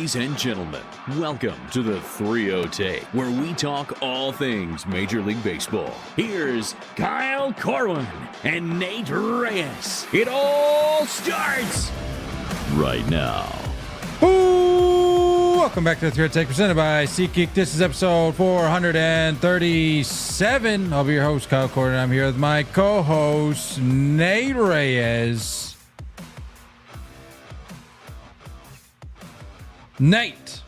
Ladies and gentlemen, welcome to the 3-0 Take, where we talk all things Major League Baseball. Here's Kyle Corwin and Nate Reyes. It all starts right now. Ooh, welcome back to the 3-0 Take, presented by SeaGeek. This is episode 437. I'll be your host, Kyle Corwin. I'm here with my co-host, Nate Reyes. Nate.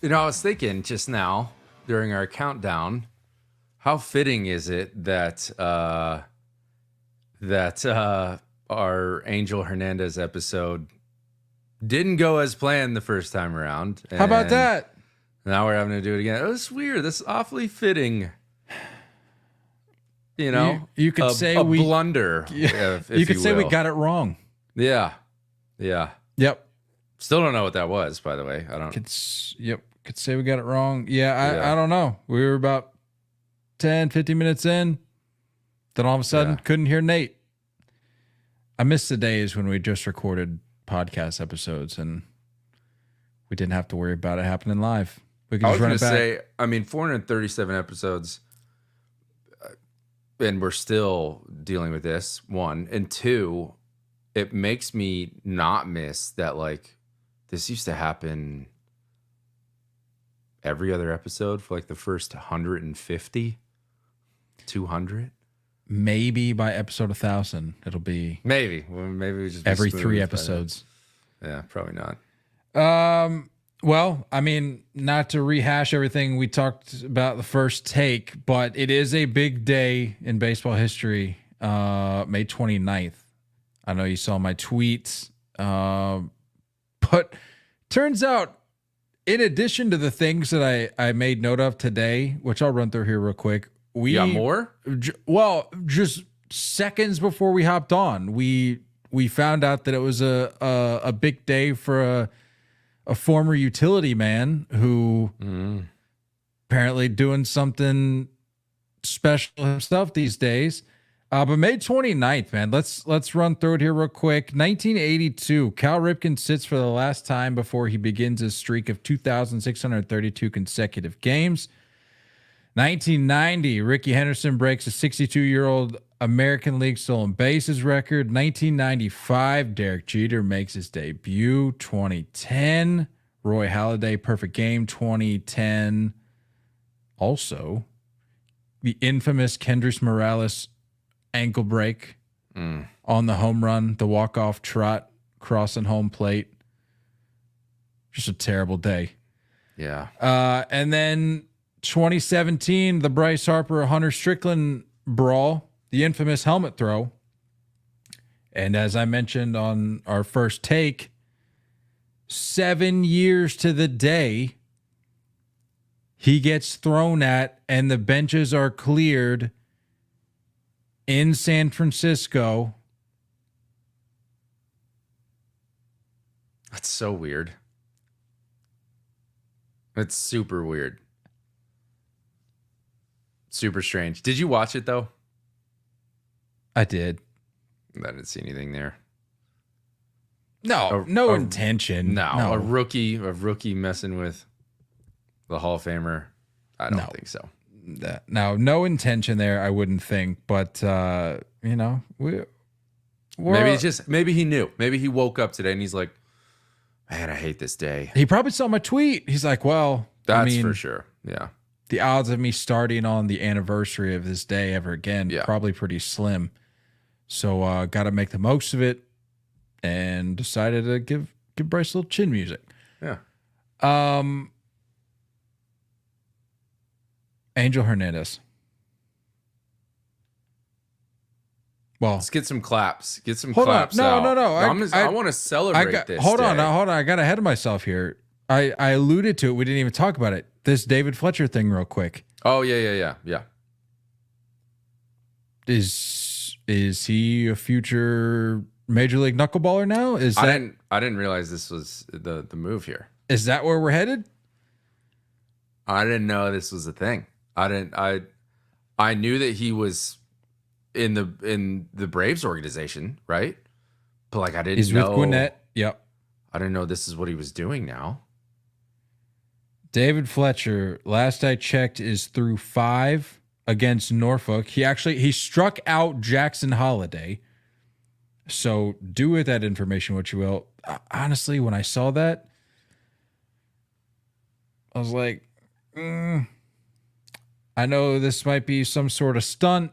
You know, I was thinking just now during our countdown, how fitting is it that our Angel Hernandez episode didn't go as planned the first time around. How about that? Now we're having to do it again. It was weird. That's awfully fitting. You know, you could say a we blunder. If you could say we got it wrong. Yeah. Yep. Still don't know what that was, by the way. I don't. Could say we got it wrong. Yeah, I don't know. We were about 10, 15 minutes in. Then all of a sudden, couldn't hear Nate. I miss the days when we just recorded podcast episodes and we didn't have to worry about it happening live. We could just run it back. Say, I mean, 437 episodes, and we're still dealing with this, one. And two, it makes me not miss that, like, this used to happen every other episode for like the first 150, 200. Maybe by episode 1,000, it'll be maybe we just every 3 episodes. Yeah, probably not. Well, I mean, not to rehash everything we talked about the first take, but it is a big day in baseball history. May 29th. I know you saw my tweets. But turns out, in addition to the things that I made note of today, which I'll run through here real quick. We got more? Well, just seconds before we hopped on, we found out that it was a big day for a former utility man who apparently doing something special himself these days. But May 29th, man, let's run through it here real quick. 1982, Cal Ripken sits for the last time before he begins his streak of 2,632 consecutive games. 1990, Ricky Henderson breaks a 62-year-old American League stolen bases record. 1995, Derek Jeter makes his debut. 2010, Roy Halladay, perfect game. 2010, also, the infamous Kendrys Morales ankle break on the home run, the walk-off trot, crossing home plate. Just a terrible day. Yeah. And then 2017, the Bryce Harper, Hunter Strickland brawl, the infamous helmet throw. And as I mentioned on our first take, 7 years to the day he gets thrown at and the benches are cleared in San Francisco. That's so weird. It's super weird. Super strange. Did you watch it, though? I did. I didn't see anything there. No intention. No. A rookie messing with the Hall of Famer. I don't think so. No intention there, I wouldn't think. But, maybe he knew. Maybe he woke up today and he's like, man, I hate this day. He probably saw my tweet. He's like, well, that's for sure. Yeah. The odds of me starting on the anniversary of this day ever again, probably pretty slim. So got to make the most of it and decided to give Bryce a little chin music. Yeah. Angel Hernandez. Well, let's get some claps. Get some hold claps. On. No. I want to celebrate this. Hold on. I got ahead of myself here. I alluded to it. We didn't even talk about it. This David Fletcher thing real quick. Oh, yeah. Is he a future Major League knuckleballer now? I didn't realize this was the move here. Is that where we're headed? I didn't know this was a thing. I knew that he was in the Braves organization, right? But like I didn't know. He's with Gwinnett. Yep. I didn't know this is what he was doing now. David Fletcher, last I checked, is through 5 against Norfolk. He struck out Jackson Holiday. So do with that information what you will. Honestly, when I saw that, I was like, I know this might be some sort of stunt.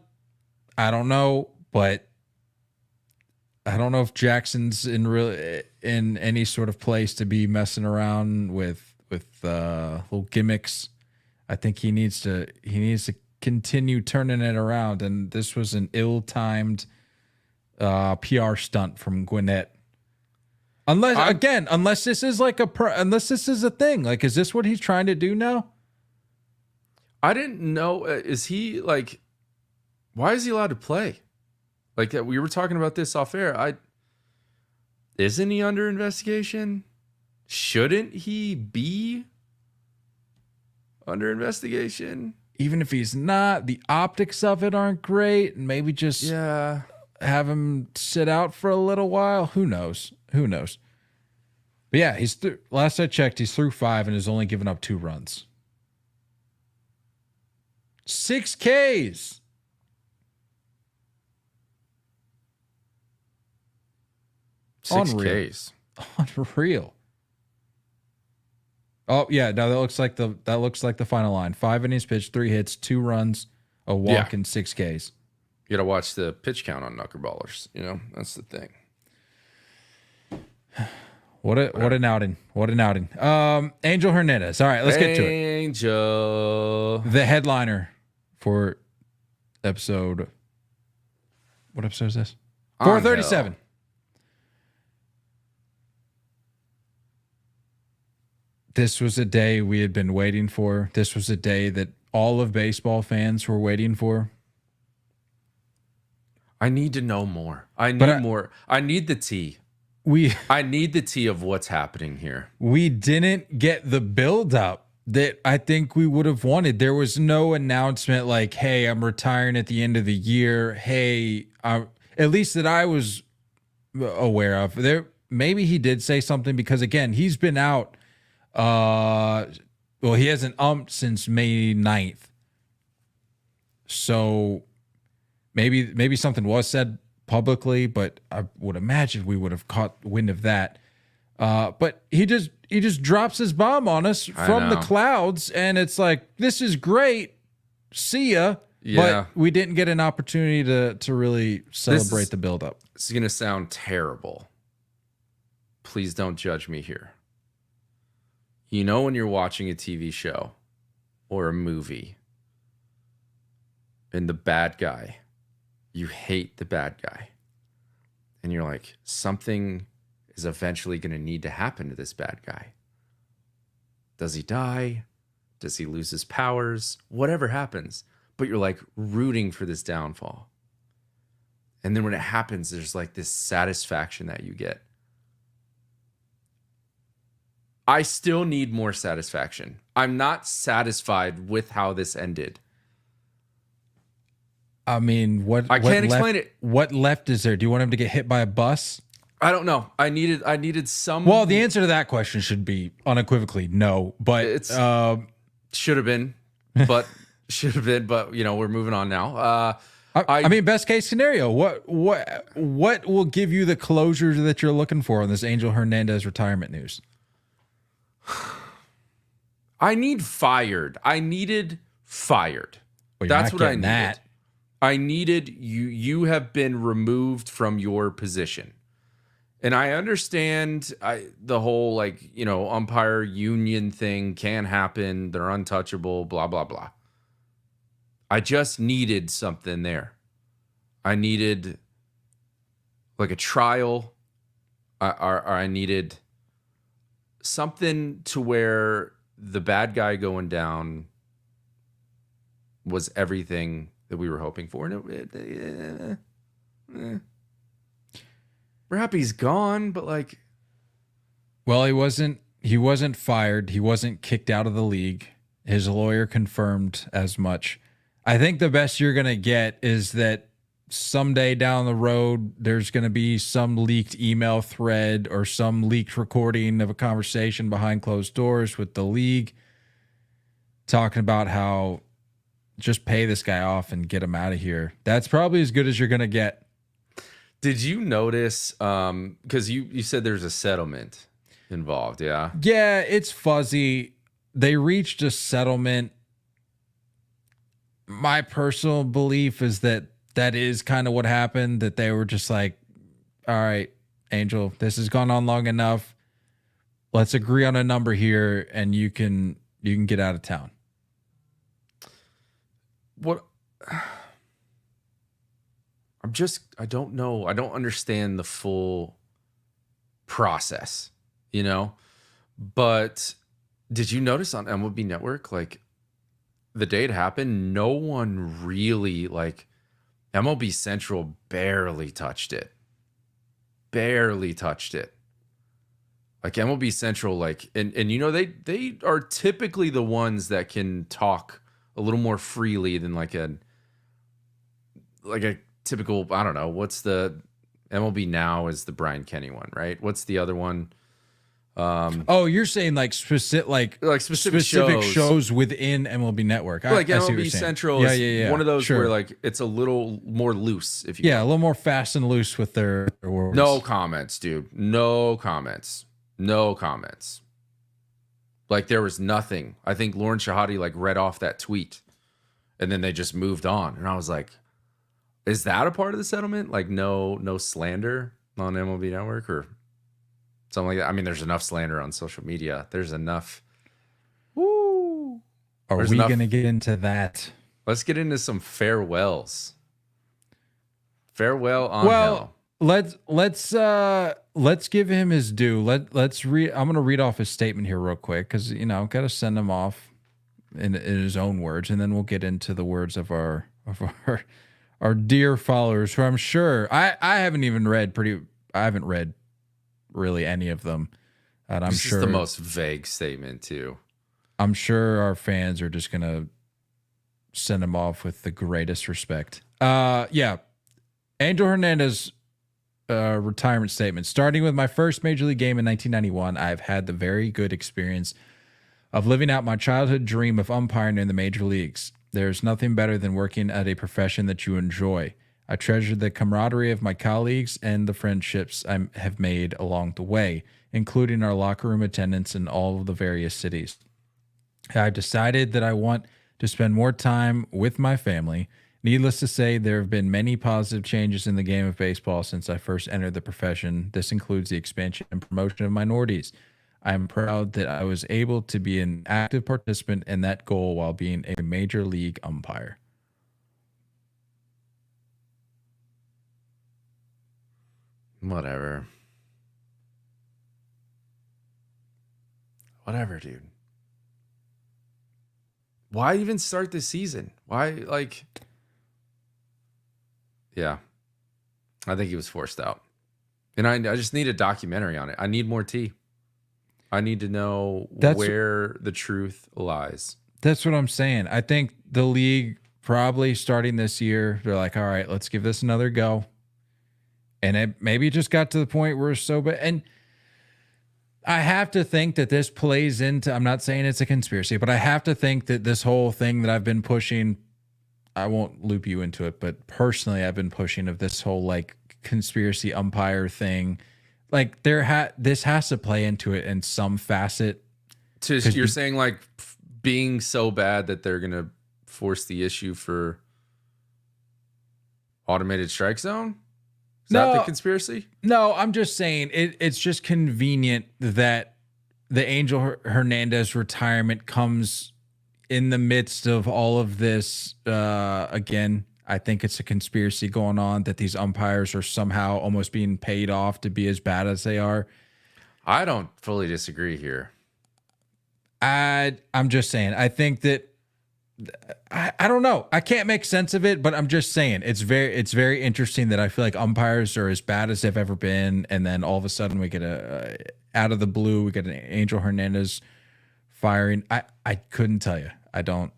I don't know, but I don't know if Jackson's in any sort of place to be messing around with little gimmicks. I think he needs to continue turning it around, and this was an ill-timed PR stunt from Gwinnett. Unless this is like unless this is a thing. Like, is this what he's trying to do now? I didn't know. Is he like? Why is he allowed to play? Like, we were talking about this off air. Isn't he under investigation? Shouldn't he be under investigation? Even if he's not, the optics of it aren't great, and maybe just have him sit out for a little while. Who knows? But yeah, last I checked, he's through 5 and has only given up 2 runs. 6 Ks. Unreal. Unreal. Oh yeah, no, that looks like the final line. 5 innings pitched, 3 hits, 2 runs, a walk, and 6 Ks. You gotta watch the pitch count on knuckleballers. You know, that's the thing. What an outing. Angel Hernandez. All right, let's get to it. Angel. The headliner for episode. What episode is this? 437. This was a day we had been waiting for. This was a day that all of baseball fans were waiting for. I need to know more. I need more. I need the tea. I need the tea of what's happening here. We didn't get the build-up that I think we would have wanted. There was no announcement like, hey, I'm retiring at the end of the year. Hey, at least that I was aware of. Maybe he did say something because, again, he's been out. He hasn't umped since May 9th. So maybe something was said publicly, but I would imagine we would have caught wind of that. But he just drops his bomb on us from the clouds, and it's like, this is great. See ya. Yeah. But we didn't get an opportunity to really celebrate the buildup. This is gonna sound terrible. Please don't judge me here. You know, when you're watching a TV show or a movie and the bad guy, you hate the bad guy. And you're like, something is eventually going to need to happen to this bad guy. Does he die? Does he lose his powers? Whatever happens. But you're like rooting for this downfall. And then when it happens, there's like this satisfaction that you get. I still need more satisfaction. I'm not satisfied with how this ended. I mean, I can't explain it. What left is there? Do you want him to get hit by a bus? I don't know. I needed some. Well, the answer to that question should be unequivocally no. But it's should have been, but you know, we're moving on now. I mean, best case scenario. What will give you the closure that you're looking for on this Angel Hernandez retirement news? I needed fired. Well, that's what I needed. I needed you have been removed from your position. And I understand the whole, like, you know, umpire union thing can happen. They're untouchable, blah, blah, blah. I just needed something there. I needed like a trial. I needed something to where the bad guy going down was everything that we were hoping for. And we're happy he's gone, but like, well, he wasn't fired. He wasn't kicked out of the league. His lawyer confirmed as much. I think the best you're going to get is that someday down the road, there's going to be some leaked email thread or some leaked recording of a conversation behind closed doors with the league talking about how just pay this guy off and get him out of here. That's probably as good as you're going to get. Did you notice, because you said there's a settlement involved, yeah? Yeah, it's fuzzy. They reached a settlement. My personal belief is that is kind of what happened, that they were just like, all right, Angel, this has gone on long enough. Let's agree on a number here and you can get out of town. What I don't know. I don't understand the full process, but did you notice on MLB Network, like the day it happened, no one really, like MLB Central barely touched it. Like MLB Central, like, and they are typically the ones that can talk a little more freely than like a typical, I don't know, what's the MLB Now is the Brian Kenny one, right? What's the other one? You're saying like specific shows within MLB Network. Like I see what MLB you're saying. Central is one of those sure. where like it's a little more loose, if you a little more fast and loose with their words. No comments, dude. No comments. Like there was nothing. I think Lauren Shahadi like read off that tweet and then they just moved on. And I was like, is that a part of the settlement? Like no slander on MLB Network or something like that? I mean, there's enough slander on social media. There's enough. Woo. Are we going to get into that? Let's get into some farewells. Farewell on hell. Let's give him his due. Let's read. I'm going to read off his statement here real quick because got to send him off in his own words, and then we'll get into the words of our dear followers, who I'm sure I haven't read really any of them, and I'm sure this is the most vague statement too. I'm sure our fans are just going to send him off with the greatest respect. Angel Hernandez. Retirement statement. Starting with my first major league game in 1991, I've had the very good experience of living out my childhood dream of umpiring in the major leagues. There's nothing better than working at a profession that you enjoy. I treasure the camaraderie of my colleagues and the friendships I have made along the way, including our locker room attendants in all of the various cities. I've decided that I want to spend more time with my family. Needless to say, there have been many positive changes in the game of baseball since I first entered the profession. This includes the expansion and promotion of minorities. I am proud that I was able to be an active participant in that goal while being a major league umpire. Whatever, dude. Why even start this season? Why, like... Yeah, I think he was forced out. And I just need a documentary on it. I need more tea. I need to know where the truth lies. That's what I'm saying. I think the league probably starting this year, they're like, all right, let's give this another go. And maybe it just got to the point where it's so bad. And I have to think that this plays into, I'm not saying it's a conspiracy, but I have to think that this whole thing that I've been pushing, I won't loop you into it, but personally, I've been pushing of this whole like conspiracy umpire thing. Like this has to play into it in some facet. You're saying like being so bad that they're going to force the issue for automated strike zone? Is that the conspiracy? No, I'm just saying it's just convenient that the Angel Hernandez retirement comes in the midst of all of this. Again, I think it's a conspiracy going on that these umpires are somehow almost being paid off to be as bad as they are. I don't fully disagree here. I'm just saying, I think that I don't know. I can't make sense of it, but I'm just saying it's very interesting that I feel like umpires are as bad as they've ever been, and then all of a sudden we get out of the blue we get an Angel Hernandez firing. I couldn't tell you. I don't.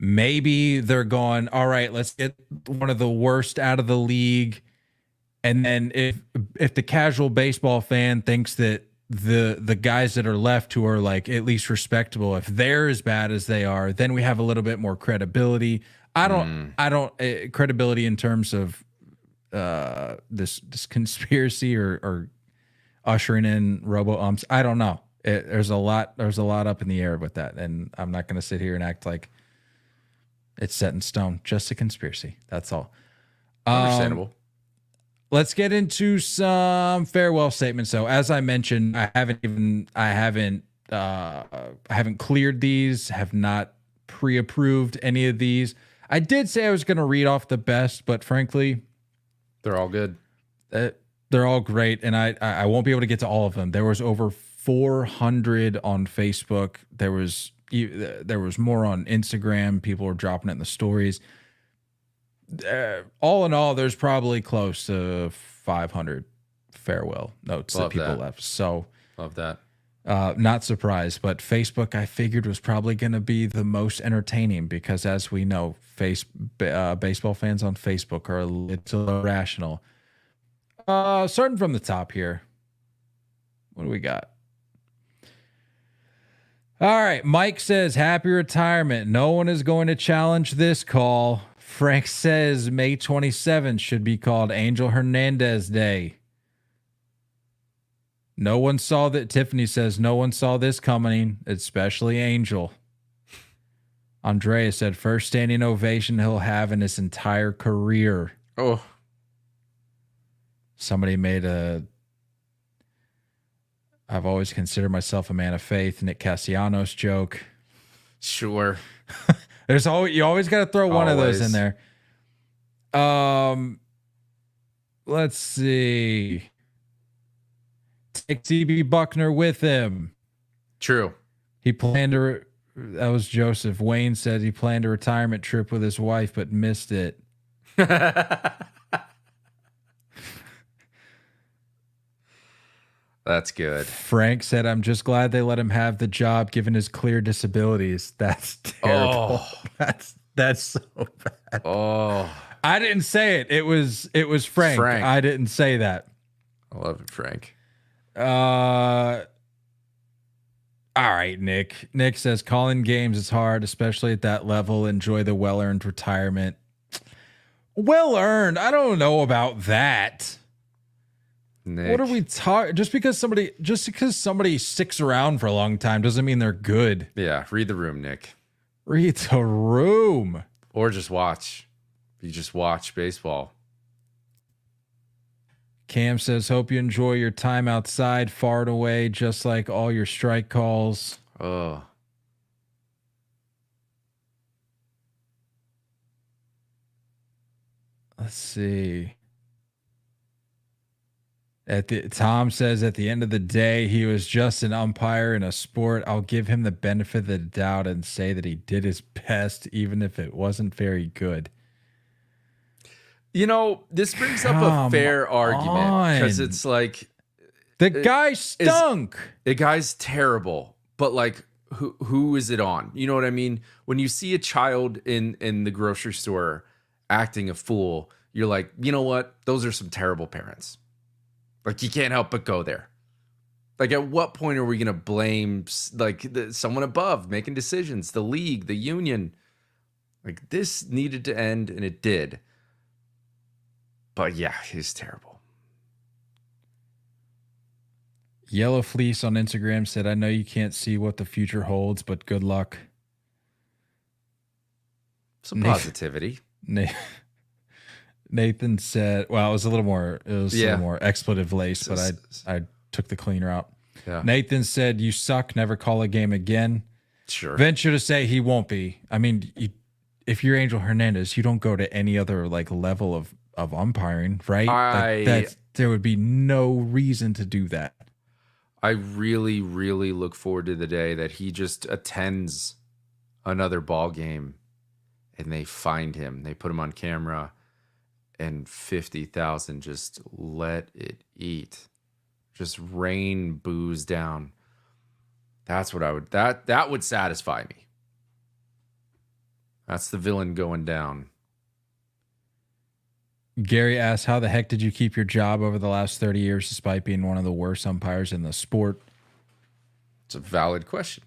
Maybe they're going, all right, let's get one of the worst out of the league. And then if the casual baseball fan thinks that the guys that are left who are like at least respectable, if they're as bad as they are, then we have a little bit more credibility. I don't credibility in terms of this conspiracy or ushering in robo umps. I don't know. There's a lot up in the air with that, and I'm not going to sit here and act like it's set in stone. Just a conspiracy. That's all. Understandable. Let's get into some farewell statements. So, as I mentioned, I haven't cleared these. Have not pre-approved any of these. I did say I was going to read off the best, but frankly, they're all good. They're all great, and I won't be able to get to all of them. There was over 400 on Facebook. There was more on Instagram. People were dropping it in the stories. All in all, there's probably close to 500 farewell notes that people left. So love that. Not surprised, but Facebook I figured was probably going to be the most entertaining because, as we know, baseball fans on Facebook are a little irrational. Starting from the top here, what do we got? All right, Mike says, happy retirement. No one is going to challenge this call. Frank says May 27th should be called Angel Hernandez Day. No one saw that. Tiffany says no one saw this coming, especially Angel. Andrea said first standing ovation he'll have in his entire career. Oh. Somebody made I've always considered myself a man of faith, Nick Castellanos joke. Sure. You always got to throw one of those in there. Let's see. Take TB Buckner with him. True. He planned that was Joseph. Wayne said he planned a retirement trip with his wife, but missed it. That's good. Frank said, I'm just glad they let him have the job given his clear disabilities. That's terrible. Oh. That's so bad. Oh. I didn't say it. It was Frank. I didn't say that. I love it, Frank. All right, Nick. Nick says calling games is hard, especially at that level. Enjoy the well-earned retirement. Well-earned? I don't know about that. Nick. What are we talking? Just because somebody sticks around for a long time doesn't mean they're good. Yeah, read the room, Nick. Read the room. Or just watch. You just watch baseball. Cam says, hope you enjoy your time outside, far and away, just like all your strike calls. Oh. Let's see. Tom says at the end of the day, he was just an umpire in a sport. I'll give him the benefit of the doubt and say that he did his best, even if it wasn't very good. You know, this brings up a fair argument because it's like the guy stunk. The guy's terrible, but like, who is it on? You know what I mean? When you see a child in the grocery store acting a fool, you're like, you know what? Those are some terrible parents. Like, you can't help but go there. Like, at what point are we going to blame like someone above making decisions, the league, the union? Like, this needed to end, and it did. But yeah, he's terrible. Yellow Fleece on Instagram said, I know you can't see what the future holds, but good luck. Some positivity. Nathan said, well, it was a little more expletive laced, but I took the cleaner out. Yeah. Nathan said, you suck, never call a game again. Sure. Venture to say he won't be. I mean, if you're Angel Hernandez, you don't go to any other like level of umpiring, right? There would be no reason to do that. I really, really look forward to the day that he just attends another ball game and they find him. They put him on camera and 50,000 just let it eat. Just rain booze down. That's what I would, that would satisfy me. That's the villain going down. Gary asks, how the heck did you keep your job over the last 30 years despite being one of the worst umpires in the sport? It's a valid question.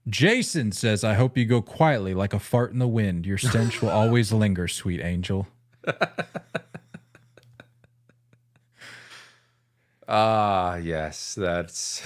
Jason says, I hope you go quietly like a fart in the wind. Your stench will always linger, sweet angel. Yes, that's...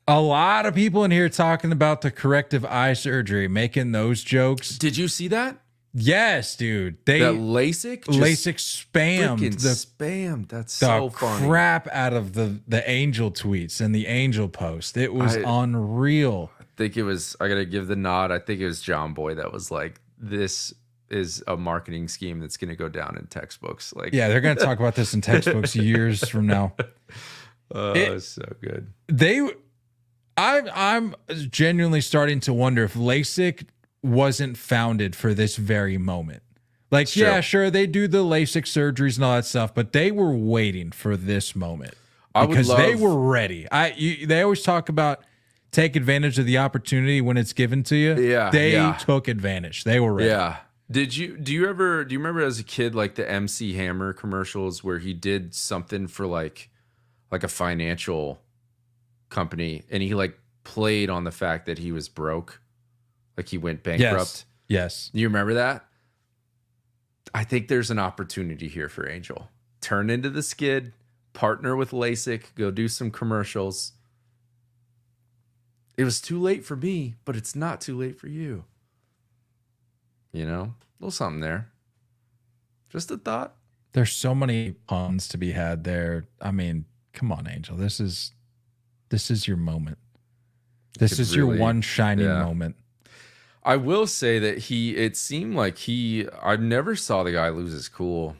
A lot of people in here talking about the corrective eye surgery, making those jokes. Did you see that? Yes, dude. That LASIK? LASIK spammed spammed. That's so funny. Crap out of the angel tweets and the angel post. It was unreal. I think it was, I got to give the nod. I think it was John Boy that was like, this is a marketing scheme that's going to go down in textbooks. Like, yeah, they're going to talk about this in textbooks years from now. It's so good. I'm genuinely starting to wonder if LASIK wasn't founded for this very moment. Like, Sure. yeah, sure, they do the LASIK surgeries and all that stuff, but they were waiting for this moment because they were ready. They always talk about take advantage of the opportunity when it's given to you. Yeah, they took advantage. They were ready. Yeah. Do you remember as a kid, like the MC Hammer commercials where he did something for like a financial company and he like played on the fact that he was broke? Like he went bankrupt. Yes. You remember that? I think there's an opportunity here for Angel. Turn into the skid, partner with LASIK, go do some commercials. It was too late for me, but it's not too late for you. You know, a little something there. Just a thought. There's so many puns to be had there. I mean, come on, Angel. This is your moment. This is your one shining moment. I will say that it seemed like I never saw the guy lose his cool.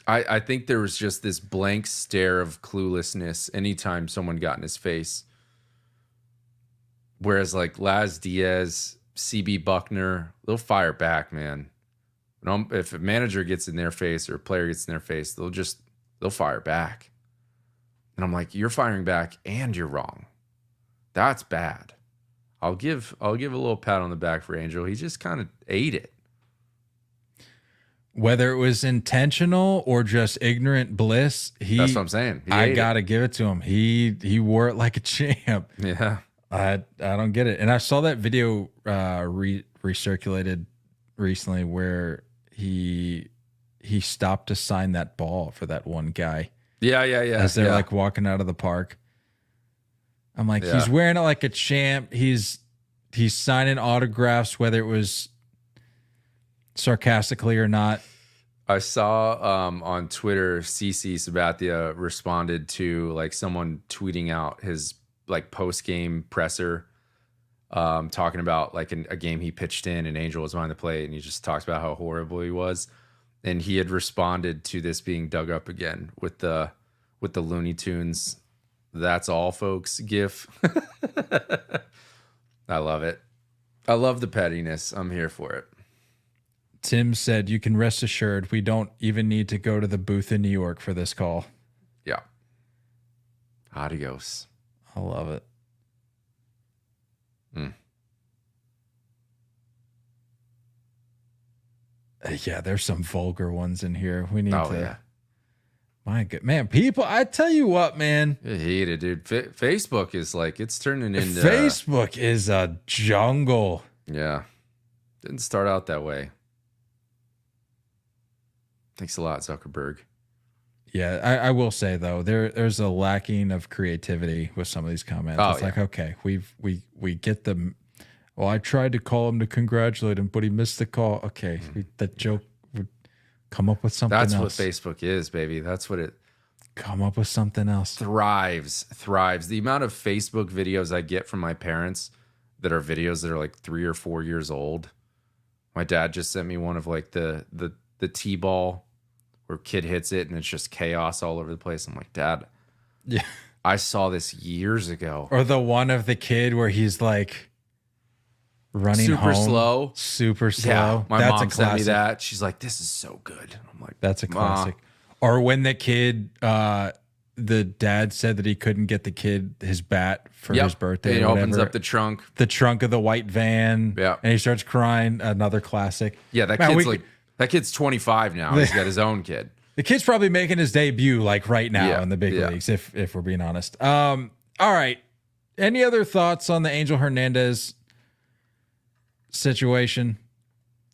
I think there was just this blank stare of cluelessness anytime someone got in his face. Whereas like Laz Diaz, CB Buckner, they'll fire back, man. If a manager gets in their face or a player gets in their face, they'll fire back. And I'm like, you're firing back and you're wrong. That's bad. I'll give a little pat on the back for Angel. He just kind of ate it. Whether it was intentional or just ignorant bliss, that's what I'm saying. I gotta give it to him. He wore it like a champ. Yeah. I don't get it. And I saw that video recirculated recently where he stopped to sign that ball for that one guy. Yeah. As they're like walking out of the park. I'm like, he's wearing it like a champ. He's signing autographs, whether it was sarcastically or not. I saw on Twitter, CC Sabathia responded to like someone tweeting out his like post-game presser, talking about like a game he pitched in and Angel was behind the plate, and he just talks about how horrible he was. And he had responded to this being dug up again with the Looney Tunes "That's all, folks" gif. I love it. I love the pettiness. I'm here for it. Tim said, you can rest assured we don't even need to go to the booth in New York for this call. Yeah. Adios. I love it. Yeah, there's some vulgar ones in here. We need to. Yeah. My good man, people. I tell you what, man. I hate it, dude. Facebook is like it's turning into. Facebook is a jungle. Yeah, didn't start out that way. Thanks a lot, Zuckerberg. Yeah, I will say though, there's a lacking of creativity with some of these comments. It's like, okay, we get them. Well, I tried to call him to congratulate him, but he missed the call. Okay, that joke would come up with something else. That's what Facebook is, baby. That's what it. Come up with something else. Thrives. The amount of Facebook videos I get from my parents that are videos that are like 3 or 4 years old. My dad just sent me one of like the T-ball where kid hits it and it's just chaos all over the place. I'm like, Dad, yeah, I saw this years ago. Or the one of the kid where he's like running super home, super slow. Yeah, my mom sent me that. She's like, this is so good. I'm like, that's a classic. Or when the kid the dad said that he couldn't get the kid his bat for his birthday. And he or opens whatever. up the trunk. The trunk of the white van. Yeah. And he starts crying. Another classic. Yeah, that kid's 25 now. He's got his own kid. The kid's probably making his debut like right now in the big leagues, if we're being honest. All right. Any other thoughts on the Angel Hernandez situation?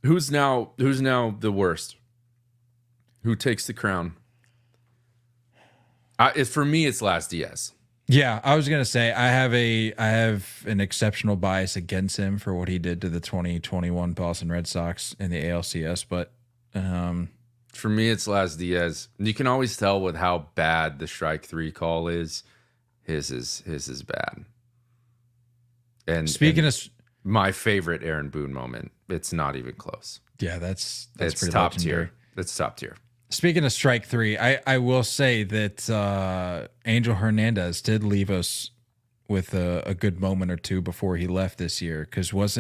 Who's now the worst? Who takes the crown? For me, it's Laz Diaz. Yeah, I was gonna say I have an exceptional bias against him for what he did to the 2021 Boston Red Sox in the ALCS, but for me, it's Laz Diaz. You can always tell with how bad the strike 3 call is. His is bad. And speaking of my favorite Aaron Boone moment, it's not even close. Yeah, that's it's pretty top legendary. tier. That's top tier. Speaking of strike 3, I will say that Angel Hernandez did leave us with a good moment or two before he left this year, because was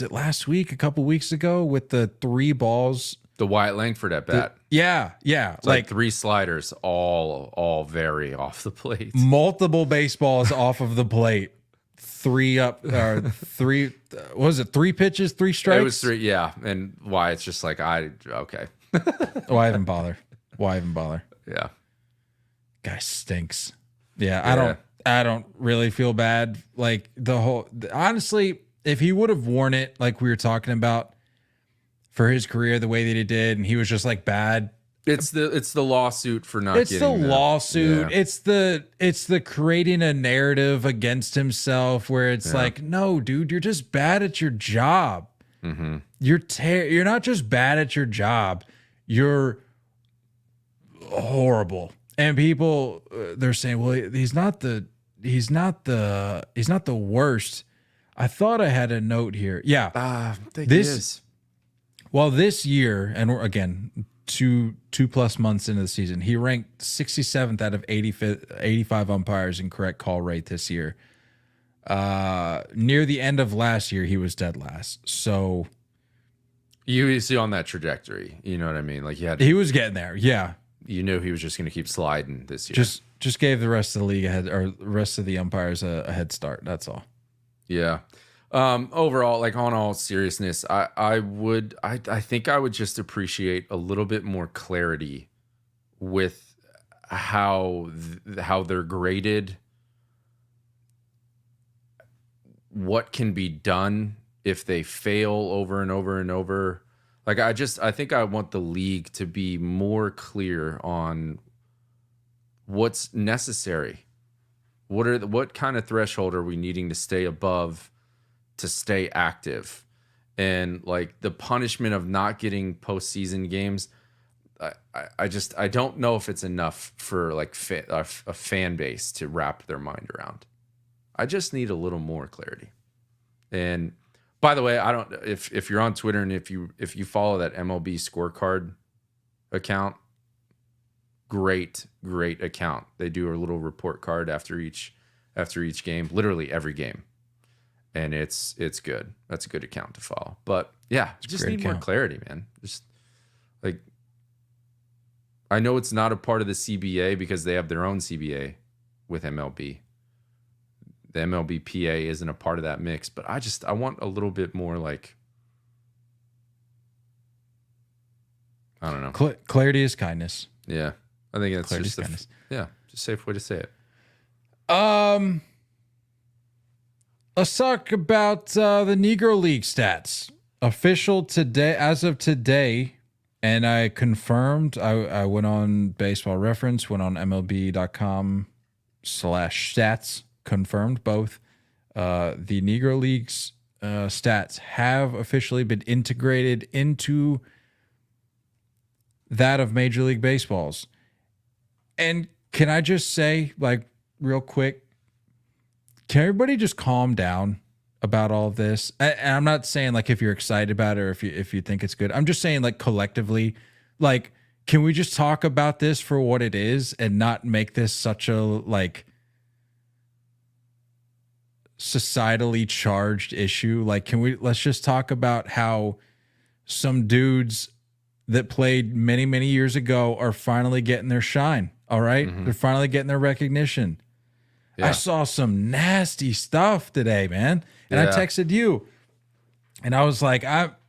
it last week, a couple weeks ago, with the 3 balls, the Wyatt Langford at bat. Yeah. It's like 3 sliders, all very off the plate. Multiple baseballs off of the plate. 3 up, or 3, what was it, 3 pitches, 3 strikes? It was 3, yeah. And Wyatt's just like, okay. Why even bother? Yeah. Guy stinks. Yeah, I don't really feel bad. Like honestly, if he would have worn it like we were talking about for his career the way that he did, and he was just like bad. It's the lawsuit for not it's getting the lawsuit. Yeah. It's the creating a narrative against himself where it's like, no, dude, you're just bad at your job. Mm-hmm. You're not just bad at your job. You're horrible. And people they're saying, well, he's not the worst. I thought I had a note here. Yeah. I think it is. Well, this year, and we're, again, 2+ months into the season, he ranked 67th out of 85 umpires in correct call rate this year. Near the end of last year, he was dead last. So you see on that trajectory, you know what I mean? Like he was getting there. Yeah. You knew he was just going to keep sliding this year. Just gave the rest of the league the rest of the umpires a head start. That's all. Yeah. Overall, like on all seriousness, I think I would just appreciate a little bit more clarity with how they're graded, what can be done if they fail over and over and over. Like I think I want the league to be more clear on what's necessary. What kind of threshold are we needing to stay above to stay active? And like the punishment of not getting postseason games, I don't know if it's enough for like a fan base to wrap their mind around. I just need a little more clarity. And by the way, I don't, if you're on Twitter and if you follow that MLB scorecard account, great account. They do a little report card after each game, literally every game. And it's good. That's a good account to follow. But yeah, just need more clarity, man. Just like, I know it's not a part of the CBA because they have their own CBA with MLB. The MLB PA isn't a part of that mix, but I want a little bit more like, I don't know. Clarity is kindness. Yeah. I think that's Clarity just kindness. just a safe way to say it. Let's talk about the Negro League stats. Official today, as of today, and I confirmed. I went on Baseball Reference, went on MLB.com/stats, confirmed both. The Negro League's stats have officially been integrated into that of Major League Baseball's. And can I just say, like, real quick, can everybody just calm down about all of this? And I'm not saying like if you're excited about it or if you think it's good. I'm just saying like collectively, like, can we just talk about this for what it is and not make this such a like societally charged issue? Like, let's just talk about how some dudes that played many, many years ago are finally getting their shine. All right? They're finally getting their recognition. Yeah. I saw some nasty stuff today, man. And I texted you. And I was like,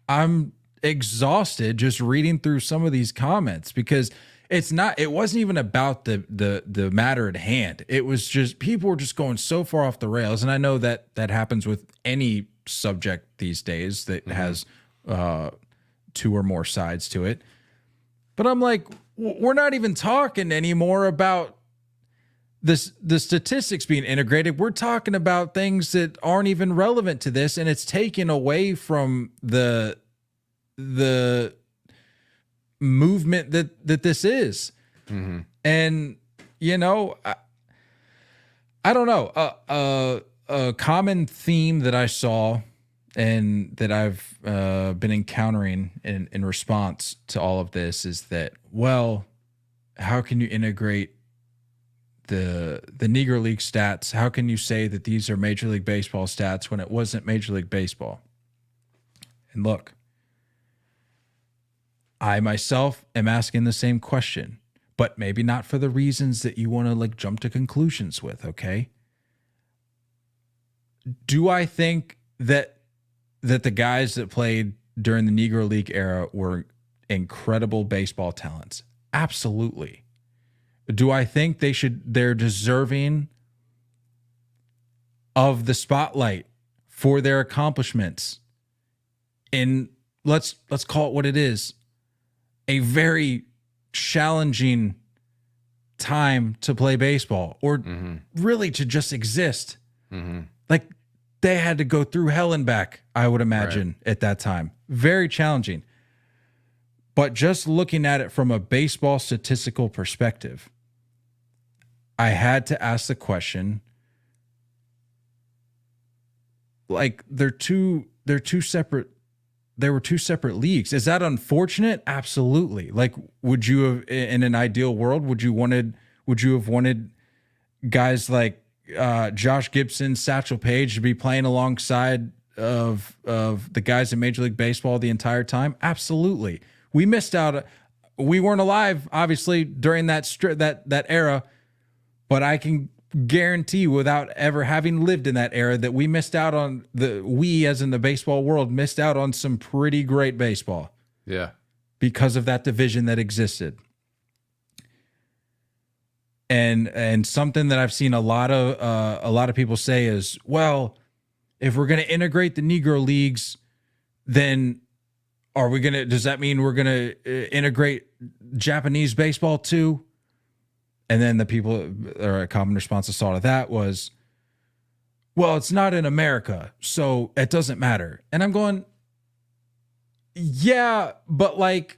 I'm exhausted just reading through some of these comments because it wasn't even about the matter at hand. It was just people were just going so far off the rails. And I know that happens with any subject these days that has two or more sides to it. But I'm like, we're not even talking anymore about the statistics being integrated. We're talking about things that aren't even relevant to this, and it's taken away from the movement that this is. And I don't know, a common theme that I saw and that I've been encountering in response to all of this is that, well, how can you integrate the Negro League stats? How can you say that these are Major League Baseball stats when it wasn't Major League Baseball? And look, I myself am asking the same question, but maybe not for the reasons that you want to like jump to conclusions with, okay? Do I think that the guys that played during the Negro League era were incredible baseball talents? Absolutely. Do I think they're deserving of the spotlight for their accomplishments in, let's call it what it is, a very challenging time to play baseball or really to just exist? Like they had to go through hell and back, I would imagine, at that time. Very challenging. But just looking at it from a baseball statistical perspective, I had to ask the question, like they were two separate leagues. Is that unfortunate? Absolutely. Like, would you have, in an ideal world, would you have wanted guys like Josh Gibson, Satchel Paige to be playing alongside of the guys in Major League Baseball the entire time? Absolutely. We missed out. We weren't alive, obviously, during that era. But I can guarantee, without ever having lived in that era, that we missed out on we as in the baseball world missed out on some pretty great baseball. Yeah. Because of that division that existed. And something that I've seen a lot of people say is, well, if we're going to integrate the Negro Leagues, then does that mean we're going to integrate Japanese baseball too? And then a common response I saw to that was, well, it's not in America, so it doesn't matter. And I'm going, yeah, but like,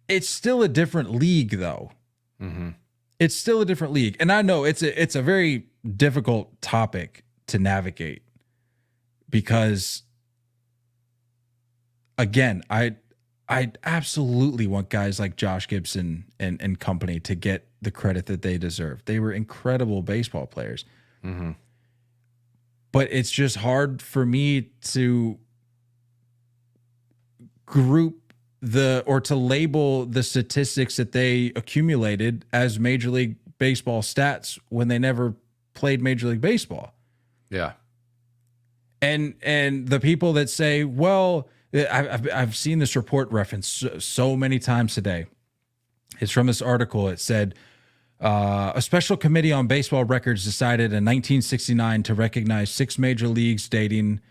it's still a different league though. It's still a different league. And I know it's a very difficult topic to navigate because, again, I absolutely want guys like Josh Gibson and company to get the credit that they deserve. They were incredible baseball players. But it's just hard for me to group to label the statistics that they accumulated as Major League Baseball stats when they never played Major League Baseball. Yeah. And the people that say, well, I've seen this report referenced so many times today. It's from this article. It said, a special committee on baseball records decided in 1969 to recognize 6 major leagues dating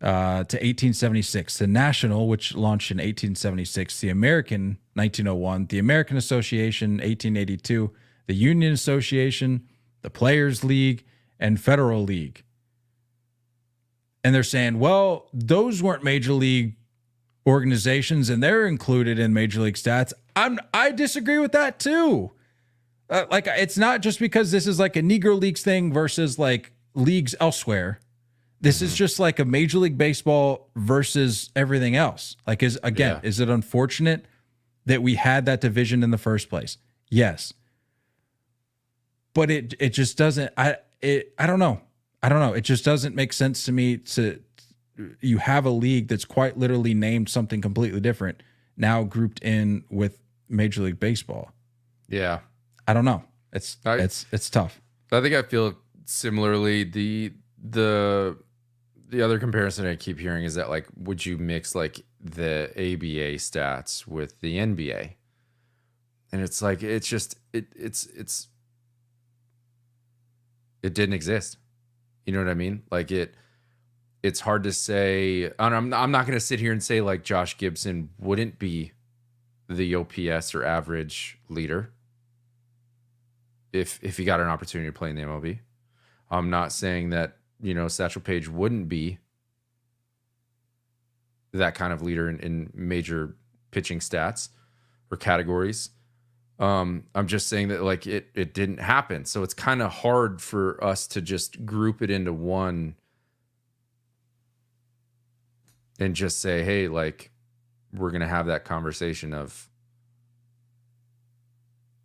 to 1876. The National, which launched in 1876, the American, 1901, the American Association, 1882, the Union Association, the Players League, and Federal League. And they're saying, well, those weren't major league organizations and they're included in Major League stats. I disagree with that too. Like, it's not just because this is like a Negro Leagues thing versus like leagues elsewhere. This is just like a Major League Baseball versus everything else. Like, is it unfortunate that we had that division in the first place? Yes. But it just doesn't, I don't know. It just doesn't make sense to me you have a league that's quite literally named something completely different now grouped in with Major League Baseball. Yeah. I don't know. It's tough. I think I feel similarly. The other comparison I keep hearing is that, like, would you mix like the ABA stats with the NBA? And it's like, it's just, it didn't exist. You know what I mean? Like it's hard to say. I'm not going to sit here and say like Josh Gibson wouldn't be the OPS or average leader if he got an opportunity to play in the MLB. I'm not saying that, Satchel Paige wouldn't be that kind of leader in major pitching stats or categories. I'm just saying that like it didn't happen. So it's kind of hard for us to just group it into one and just say, hey, like, we're going to have that conversation of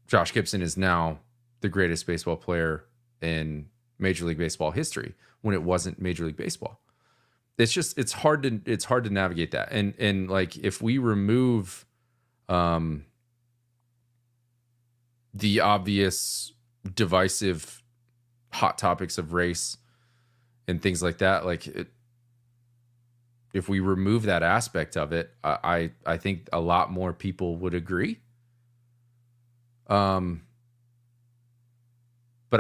Josh Gibson is now the greatest baseball player in Major League Baseball history when it wasn't Major League Baseball. It's hard to navigate that. And like, if we remove the obvious divisive hot topics of race and things like that, like if we remove that aspect of it, I think a lot more people would agree. But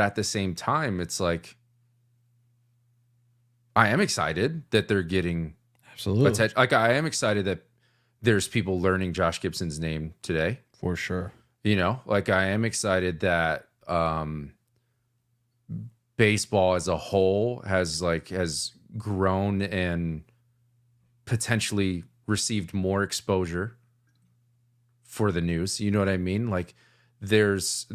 at the same time, it's like, I am excited that they're getting absolutely. Like, I am excited that there's people learning Josh Gibson's name today. For sure. Like, I am excited that baseball as a whole has grown and potentially received more exposure for the news. You know what I mean? Like, there's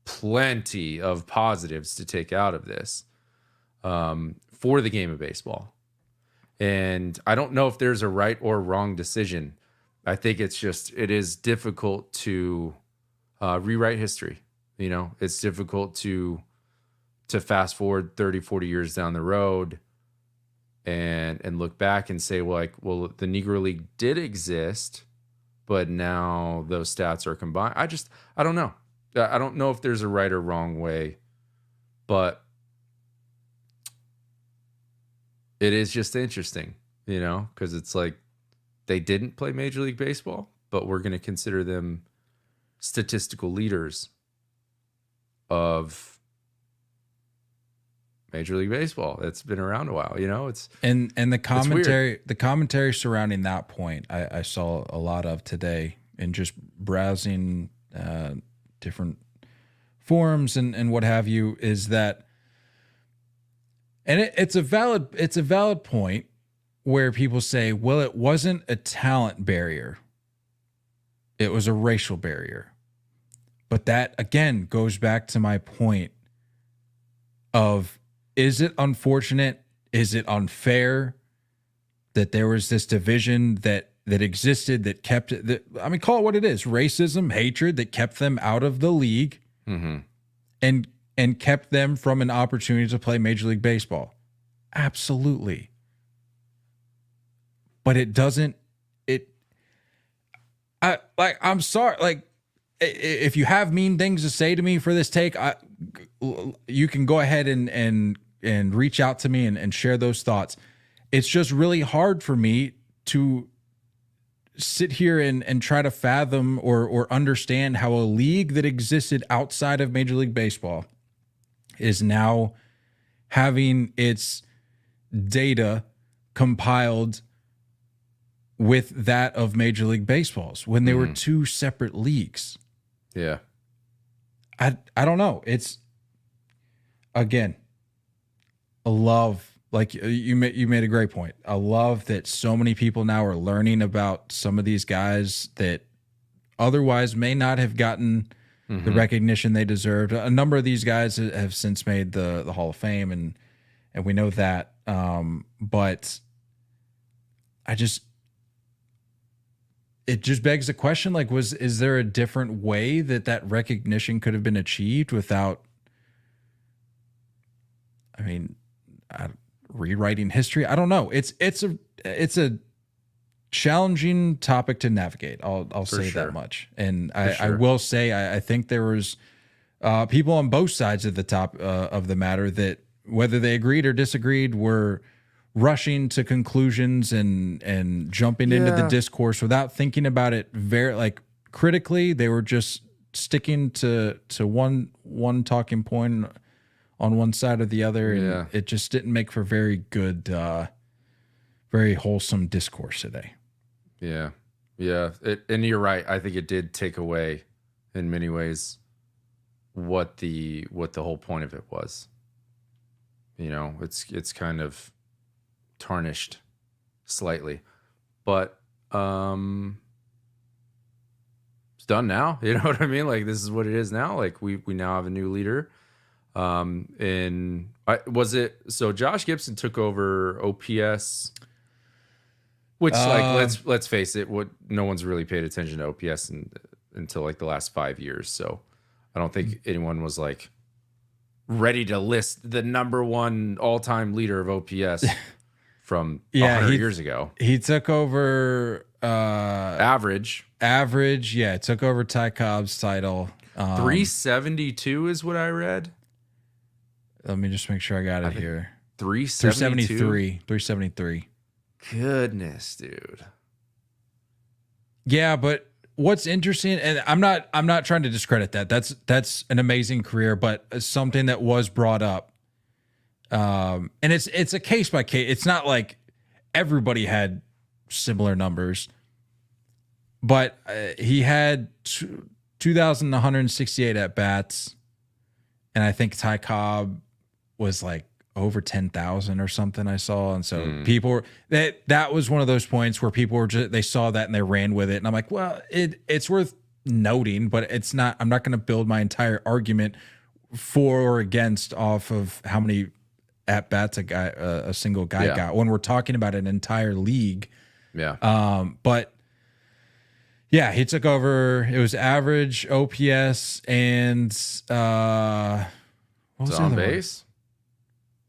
plenty of positives to take out of this for the game of baseball. And I don't know if there's a right or wrong decision. I think it is difficult to rewrite history. It's difficult to fast forward 30, 40 years down the road and look back and say, well, the Negro League did exist, but now those stats are combined. I don't know. I don't know if there's a right or wrong way, but it is just interesting, because it's like they didn't play Major League Baseball, but we're going to consider them statistical leaders of Major League Baseball. That's been around a while, it's and the commentary surrounding that point I saw a lot of today and just browsing different forums and what have you, is that, and it's a valid point where people say, well, it wasn't a talent barrier, it was a racial barrier. But that again goes back to my point of, is it unfortunate? Is it unfair that there was this division that existed that kept it? Call it what it is: racism, hatred that kept them out of the league, and kept them from an opportunity to play Major League Baseball. Absolutely. But it doesn't. I'm sorry. Like, if you have mean things to say to me for this take, you can go ahead and reach out to me and share those thoughts. It's just really hard for me to sit here and try to fathom or understand how a league that existed outside of Major League Baseball is now having its data compiled with that of Major League Baseball's when they were two separate leagues. Yeah. I don't know. It's, again, a love, like you made a great point. I love that so many people now are learning about some of these guys that otherwise may not have gotten the recognition they deserved. A number of these guys have since made the Hall of Fame, and we know that. But it just begs the question, like, is there a different way that recognition could have been achieved without, rewriting history. I don't know. It's a challenging topic to navigate. I'll say sure. that much. And I will say I think there was people on both sides of the top of the matter that, whether they agreed or disagreed, were rushing to conclusions and jumping into the discourse without thinking about it very like critically. They were just sticking to one talking point on one side or the other, and it just didn't make for very good, very wholesome discourse today. Yeah. And you're right. I think it did take away, in many ways, what the whole point of it was. It's kind of tarnished slightly, but it's done now. You know what I mean? Like, this is what it is now. Like, we now have a new leader. So Josh Gibson took over OPS, which let's face it, no one's really paid attention to OPS until like the last 5 years. So I don't think anyone was like ready to list the number one all-time leader of OPS from 100 years ago. He took over average. Yeah, took over Ty Cobb's title. 372 is what I read. Let me just make sure I got it here. 373. 373. Goodness, dude. Yeah, but what's interesting, and I'm not trying to discredit that. That's an amazing career, but something that was brought up. And it's a case by case. It's not like everybody had similar numbers, but he had 2,168 at bats, and I think Ty Cobb was like over 10,000 or something I saw. And so people were, that was one of those points where people were just, they saw that and they ran with it. And I'm like, well, it's worth noting, but it's not, I'm not going to build my entire argument for or against off of how many at bats a single guy got when we're talking about an entire league. Yeah. But yeah, he took over. It was average, OPS, and what was it on base?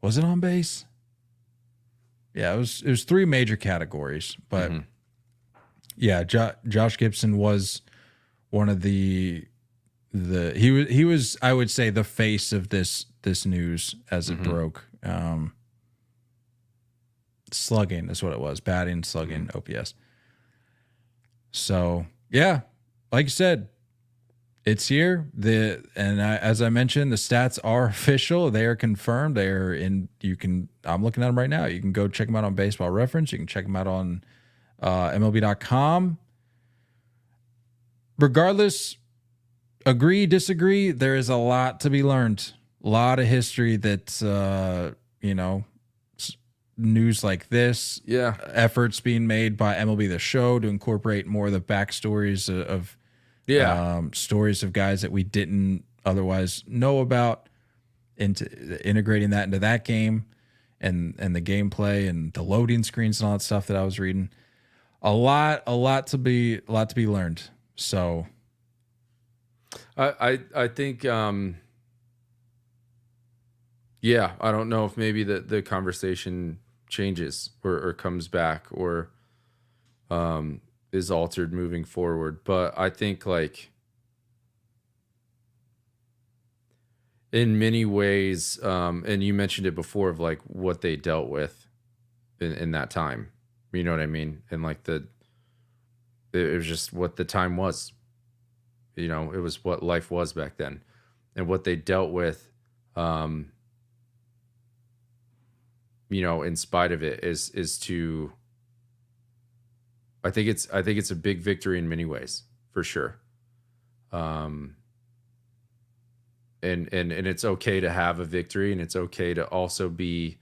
Was it on base? Yeah, it was three major categories, but yeah, Josh Gibson was one of the he was I would say the face of this news as it broke. Slugging is what it was, batting, slugging, OPS. So yeah, like you said, it's here. As I mentioned, the stats are official. They are confirmed. They are in. I'm looking at them right now. You can go check them out on Baseball Reference. You can check them out on MLB.com. Regardless, agree, disagree, there is a lot to be learned. A lot of history that news like this. Yeah, efforts being made by MLB The Show to incorporate more of the backstories of. Stories of guys that we didn't otherwise know about, into integrating that into that game and the gameplay and the loading screens and all that stuff that I was reading. A lot to be learned. So I think I don't know if maybe the conversation changes or comes back or is altered moving forward. But I think, like, in many ways, and you mentioned it before, of like what they dealt with in that time, you know what I mean? And like it was just what the time was, it was what life was back then, and what they dealt with, in spite of it is to, I think it's a big victory in many ways, for sure. And it's okay to have a victory, and it's okay to also be,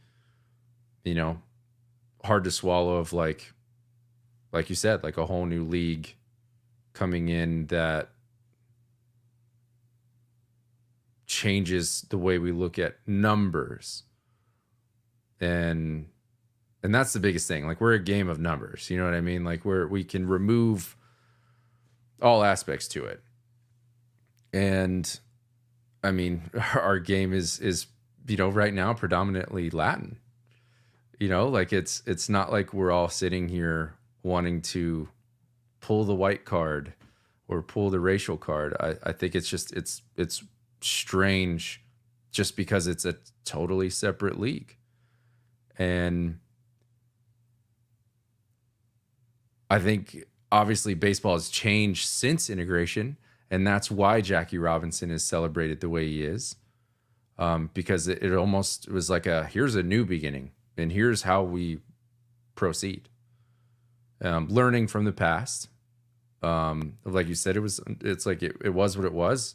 hard to swallow of like you said, like a whole new league coming in that changes the way we look at numbers. And that's the biggest thing. Like, we're a game of numbers. You know what I mean? Like, we can remove all aspects to it. And I mean, our game is right now predominantly Latin. You know, like it's not like we're all sitting here wanting to pull the white card or pull the racial card. I think it's just it's strange just because it's a totally separate league. And I think obviously baseball has changed since integration, and that's why Jackie Robinson is celebrated the way he is. Because it almost was like here's a new beginning, and here's how we proceed. Learning from the past. Like you said, it's like it was what it was.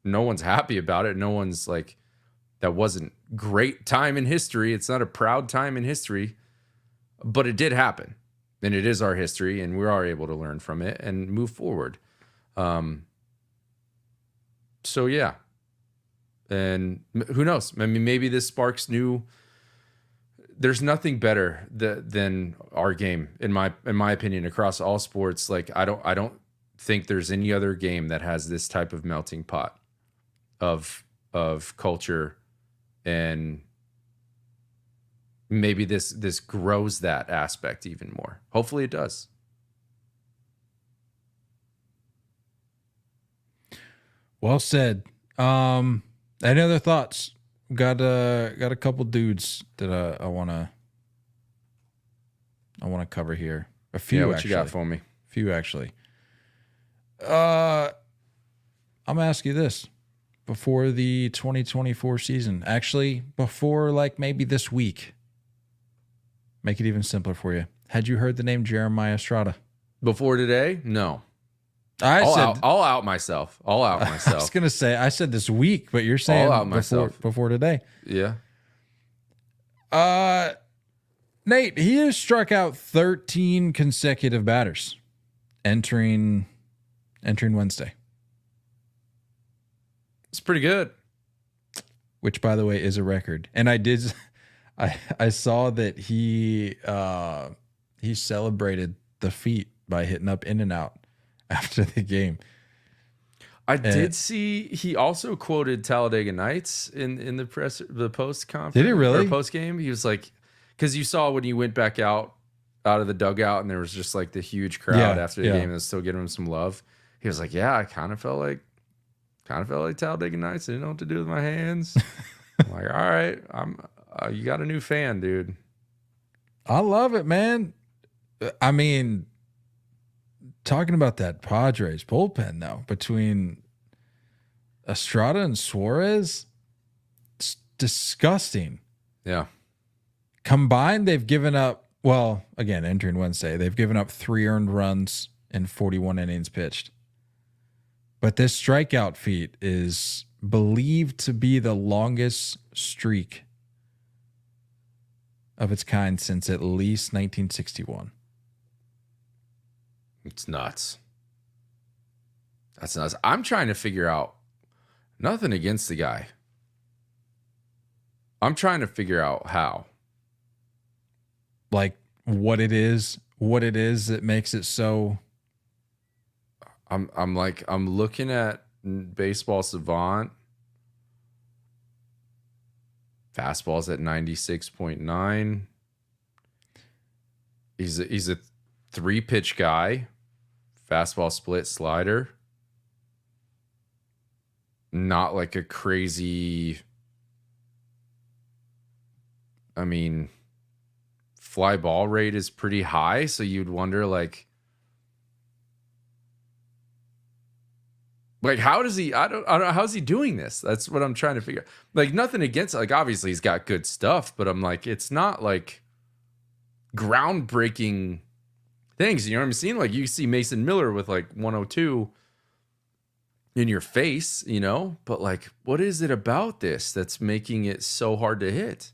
No one's happy about it. No one's like, that wasn't great time in history. It's not a proud time in history, but it did happen, and it is our history, and we are able to learn from it and move forward. So yeah. And who knows? I mean, maybe this sparks new. There's nothing better than our game, in my opinion, across all sports. Like I don't think there's any other game that has this type of melting pot of culture, and maybe this grows that aspect even more. Hopefully, it does. Well said. Any other thoughts? Got a couple dudes that I wanna cover here. A few. Yeah, what actually. you got for me? A few actually. I'm gonna ask you this: before the 2024 season, actually before like maybe this week, make it even simpler for you. Had you heard the name Jeremiah Estrada Before today? No. I'll out myself. I was gonna say I said this week, but you're saying before today. Yeah. Nate, he has struck out 13 consecutive batters entering Wednesday. It's pretty good. Which, by the way, is a record. And I saw that he celebrated the feat by hitting up In and Out after the game. I did see he also quoted Talladega Nights in the post conference. Did he really? Or post game? He was like, because you saw when he went back out of the dugout and there was just like the huge crowd after the game and was still giving him some love. He was like, yeah, I kind of felt like Talladega Nights. I didn't know what to do with my hands. I'm like, all right, you got a new fan, dude. I love it, man. I mean, talking about that Padres bullpen though, between Estrada and Suarez, it's disgusting. Yeah. Combined, they've given up, well, again, entering Wednesday, they've given up 3 earned runs in 41 innings pitched. But this strikeout feat is believed to be the longest streak of its kind since at least 1961. It's nuts. That's nuts. I'm trying to figure out, nothing against the guy. I'm trying to figure out how. Like what it is that makes it so. I'm looking at Baseball Savant. Fastball's at 96.9. He's a 3-pitch guy. Fastball, split, slider. Not like a crazy, I mean, fly ball rate is pretty high, so you'd wonder like how does he, I don't know, how's he doing this? That's what I'm trying to figure out. Like nothing against, like obviously he's got good stuff, but I'm like, it's not like groundbreaking things. You know what I'm saying? Like you see Mason Miller with like 102 in your face, you know, but like, what is it about this that's making it so hard to hit?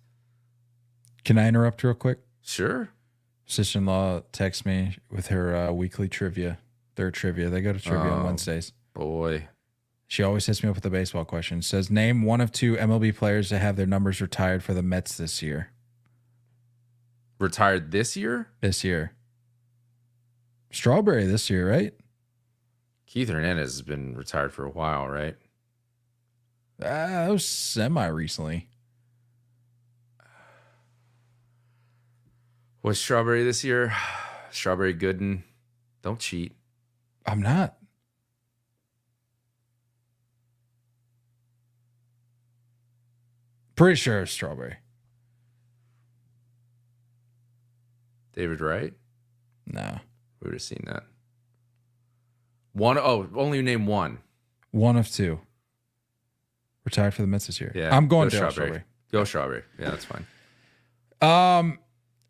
Can I interrupt real quick? Sure. Sister-in-law texts me with her weekly trivia. Their trivia. They go to trivia on Wednesdays. Boy. She always hits me up with a baseball question. Says, name one of 2 MLB players that have their numbers retired for the Mets this year. Retired this year? This year. Strawberry this year, right? Keith Hernandez has been retired for a while, right? That was semi-recently. Was Strawberry this year? Strawberry Gooden. Don't cheat. I'm not. Pretty sure it's Strawberry. David Wright? No. We would have seen that. Only name one. One of two. Retired for the Mets this year. Yeah. I'm going go Dale Strawberry. Go Strawberry. Yeah, that's fine.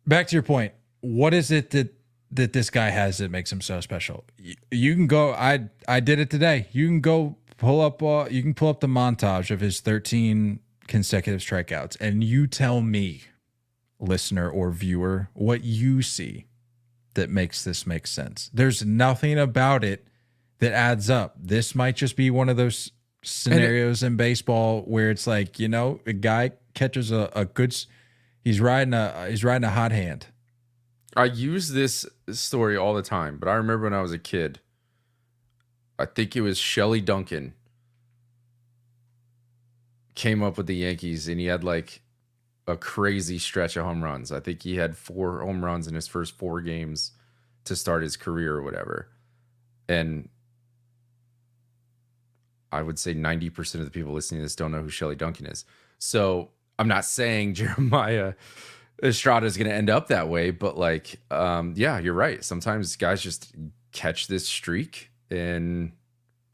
Back to your point. What is it that this guy has that makes him so special? You can go. I did it today. You can go pull up. You can pull up the montage of his 13 consecutive strikeouts, and you tell me, listener or viewer, what you see that makes this make sense. There's nothing about it that adds up. This might just be one of those scenarios in baseball where it's like, a guy catches a good. He's riding a hot hand. I use this story all the time, but I remember when I was a kid, I think it was Shelley Duncan came up with the Yankees, and he had like a crazy stretch of home runs. I think he had 4 home runs in his first 4 games to start his career or whatever. And I would say 90% of the people listening to this don't know who Shelley Duncan is. So I'm not saying Jeremiah Estrada is going to end up that way, but yeah, you're right. Sometimes guys just catch this streak and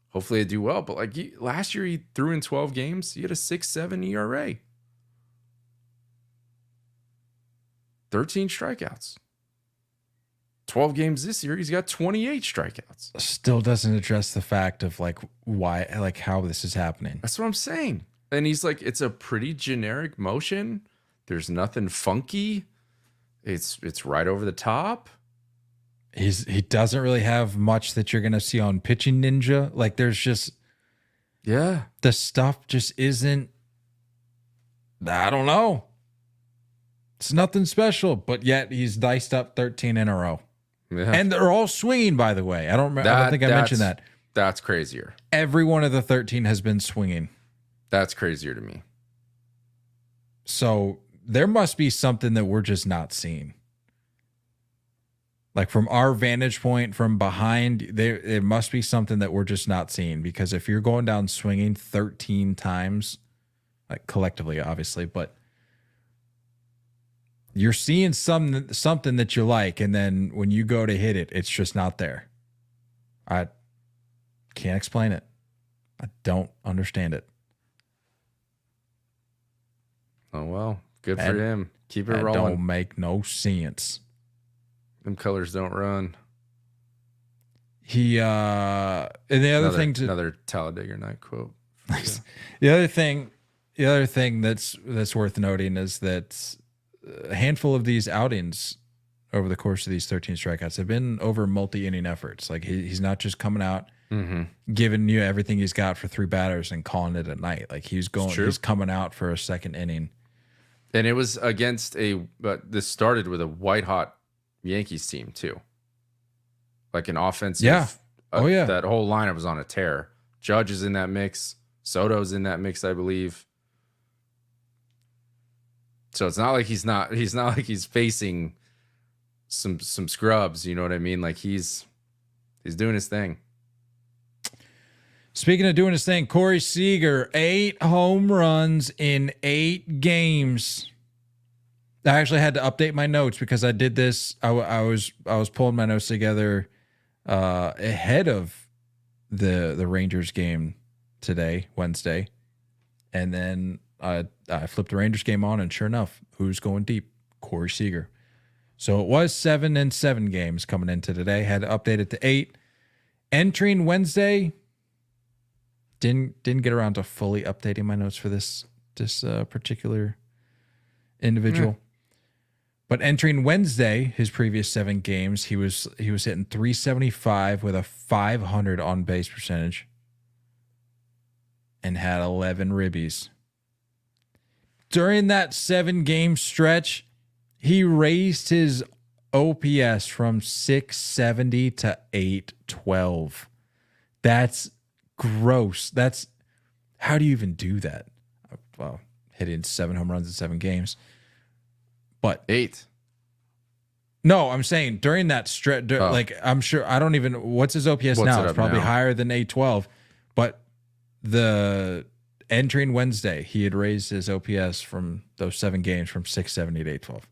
hopefully they do well. But last year he threw in 12 games. He had a 6.7 ERA. 13 strikeouts. 12 games this year, he's got 28 strikeouts. Still doesn't address the fact of why, how this is happening. That's what I'm saying. And he's like, it's a pretty generic motion. There's nothing funky. It's right over the top. He doesn't really have much that you're gonna see on Pitching Ninja. There's just the stuff just isn't. I don't know. It's nothing special, but yet he's diced up 13 in a row. Yeah. And they're all swinging, by the way. I don't think I mentioned that. That's crazier. Every one of the 13 has been swinging. That's crazier to me. So there must be something that we're just not seeing. From our vantage point from behind, there must be something that we're just not seeing, because if you're going down swinging 13 times, collectively, obviously, but you're seeing something that you like, and then when you go to hit it, it's just not there. I can't explain it. I don't understand it. Oh, well, good for him. Keep it rolling. Don't make no sense. Them colors don't run. And the other thing another Talladega Night quote. The other thing that's worth noting is that a handful of these outings over the course of these 13 strikeouts have been over multi-inning efforts. He's not just coming out, giving you everything he's got for 3 batters and calling it a night. He's coming out for a second inning. And it was against this started with a white hot Yankees team too. An offensive. Yeah. That whole lineup was on a tear. Judge is in that mix. Soto's in that mix, I believe. So it's not like he's not like he's facing some scrubs, you know what I mean? He's doing his thing. Speaking of doing his thing, Corey Seager, 8 home runs in 8 games. I actually had to update my notes because I did this. I was pulling my notes together ahead of the Rangers game today, Wednesday, and then I flipped the Rangers game on, and sure enough, who's going deep? Corey Seager. So it was 7-7 games coming into today. Had to update it to 8. Entering Wednesday, didn't get around to fully updating my notes for this particular individual. But entering Wednesday, his previous 7 games, he was hitting .375 with a .500 on base percentage, and had 11 ribbies. During that 7-game stretch, he raised his OPS from 670 to 812. That's gross. How do you even do that? Well, hitting 7 home runs in 7 games. But 8. No, I'm saying during that stretch, like I'm sure I don't even what's his OPS now? It's probably higher than 812, but the entering Wednesday, he had raised his OPS from those 7 games from 670 to 812.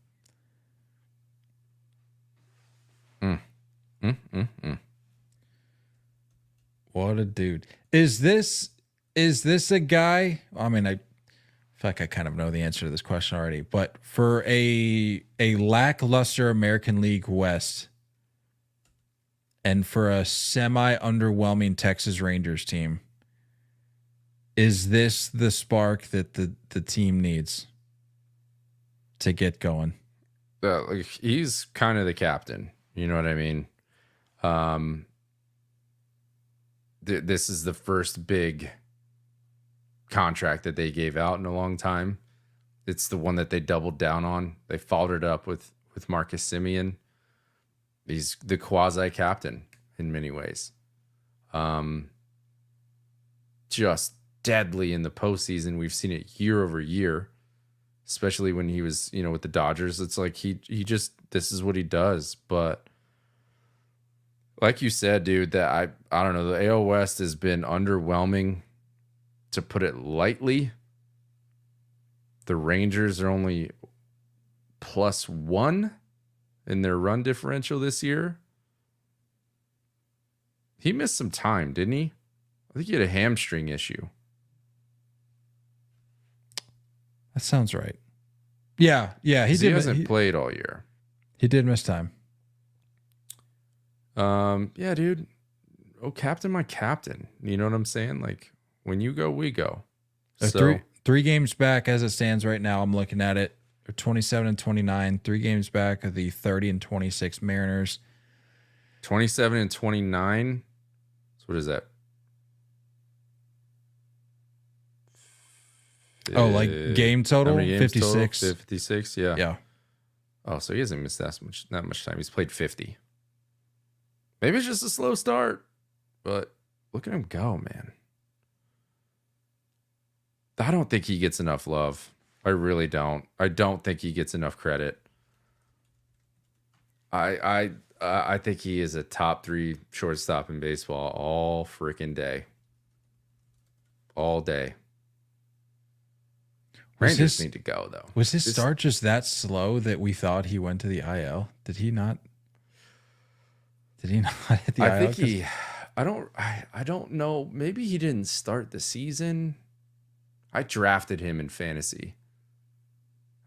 What a dude. Is this a guy? I mean, I feel like I kind of know the answer to this question already, but for a lackluster American League West and for a semi-underwhelming Texas Rangers team, is this the spark that the team needs to get going? Like he's kind of the captain. You know what I mean? This is the first big contract that they gave out in a long time. It's the one that they doubled down on. They followed it up with Marcus Semien. He's the quasi captain in many ways. Just deadly in the postseason. We've seen it year over year, especially when he was, with the Dodgers. It's like he just, this is what he does. But like you said, dude, that I don't know, the AL West has been underwhelming, to put it lightly. The Rangers are only +1 in their run differential this year. He missed some time, didn't he? I think he had a hamstring issue. That sounds right. Yeah, he did. He hasn't played all year. He did miss time. Yeah, dude. Oh, captain, my captain. You know what I'm saying? Like, when you go, we go. So three games back as it stands right now. I'm looking at it. They're 27 and 29. 3 games back of the 30 and 26 Mariners. 27 and 29. So what is that? Oh, like game total? 56. Total? 56, yeah. Yeah. Oh, so he hasn't missed that much time. He's played 50. Maybe it's just a slow start, but look at him go, man. I don't think he gets enough love. I really don't. I don't think he gets enough credit. I think he is a top 3 shortstop in baseball all freaking day. All day. Rangers need to go, though. Was his start just that slow that we thought he went to the IL? Did he not hit the IL? I think I don't know. Maybe he didn't start the season. I drafted him in fantasy.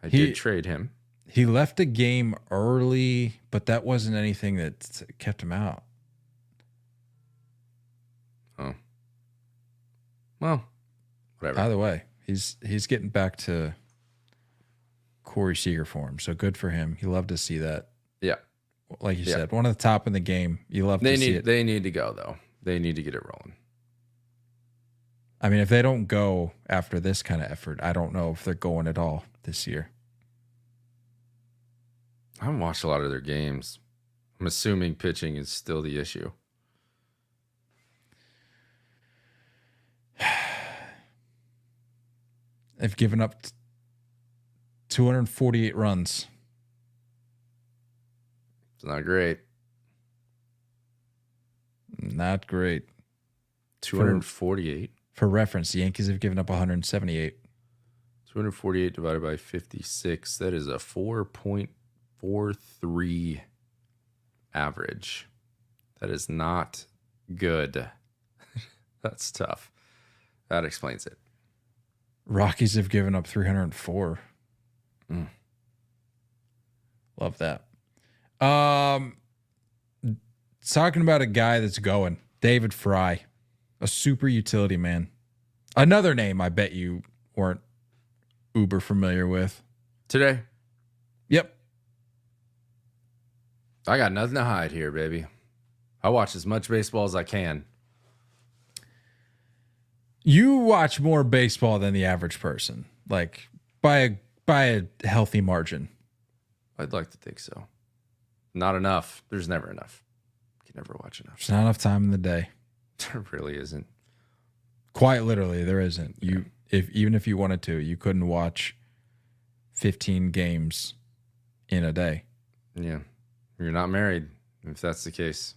I did trade him. He left a game early, but that wasn't anything that kept him out. Oh. Well, whatever. Either way, he's getting back to Corey Seager form, so good for him. You love to see that. Yeah. Like you said, one of the top in the game. You love to see it. They need to go, though. They need to get it rolling. I mean, if they don't go after this kind of effort, I don't know if they're going at all this year. I haven't watched a lot of their games. I'm assuming pitching is still the issue. They've given up 248 runs. It's not great. Not great. 248. For reference, the Yankees have given up 178. 248 divided by 56. That is a 4.43 average. That is not good. That's tough. That explains it. Rockies have given up 304. Love that. Talking about a guy that's going, David Fry, a super utility man. Another name I bet you weren't uber familiar with. Today? Yep. I got nothing to hide here, baby. I watch as much baseball as I can. You watch more baseball than the average person, like by a healthy margin. I'd like to think so. Not enough. There's never enough. You can never watch enough. There's not enough time in the day. There really isn't. Quite literally, there isn't. Even if you wanted to, you couldn't watch 15 games in a day. Yeah. You're not married, if that's the case.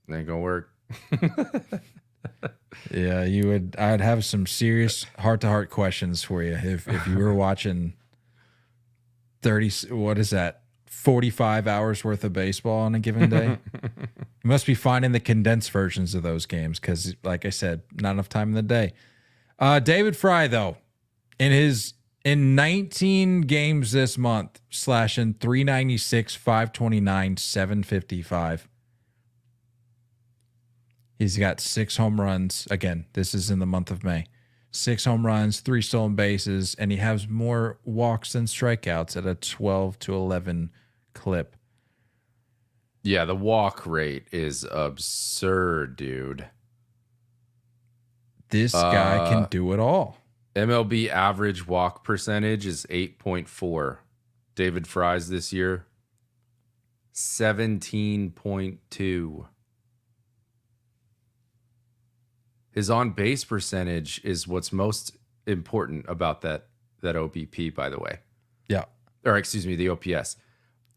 It ain't gonna work. Yeah, I'd have some serious heart-to-heart questions for you if you were watching 45 hours worth of baseball on a given day. You must be finding the condensed versions of those games because, like I said, not enough time in the day. David Fry, though, in 19 games this month, slashing 396, 529, 755. He's got 6 home runs. Again, this is in the month of May. 6 home runs, 3 stolen bases, and he has more walks than strikeouts at a 12-11 clip. Yeah, the walk rate is absurd, dude. This guy can do it all. MLB average walk percentage is 8.4. David Fry's this year, 17.2. His on-base percentage is what's most important about that OBP, by the way. Yeah. Or excuse me, the OPS.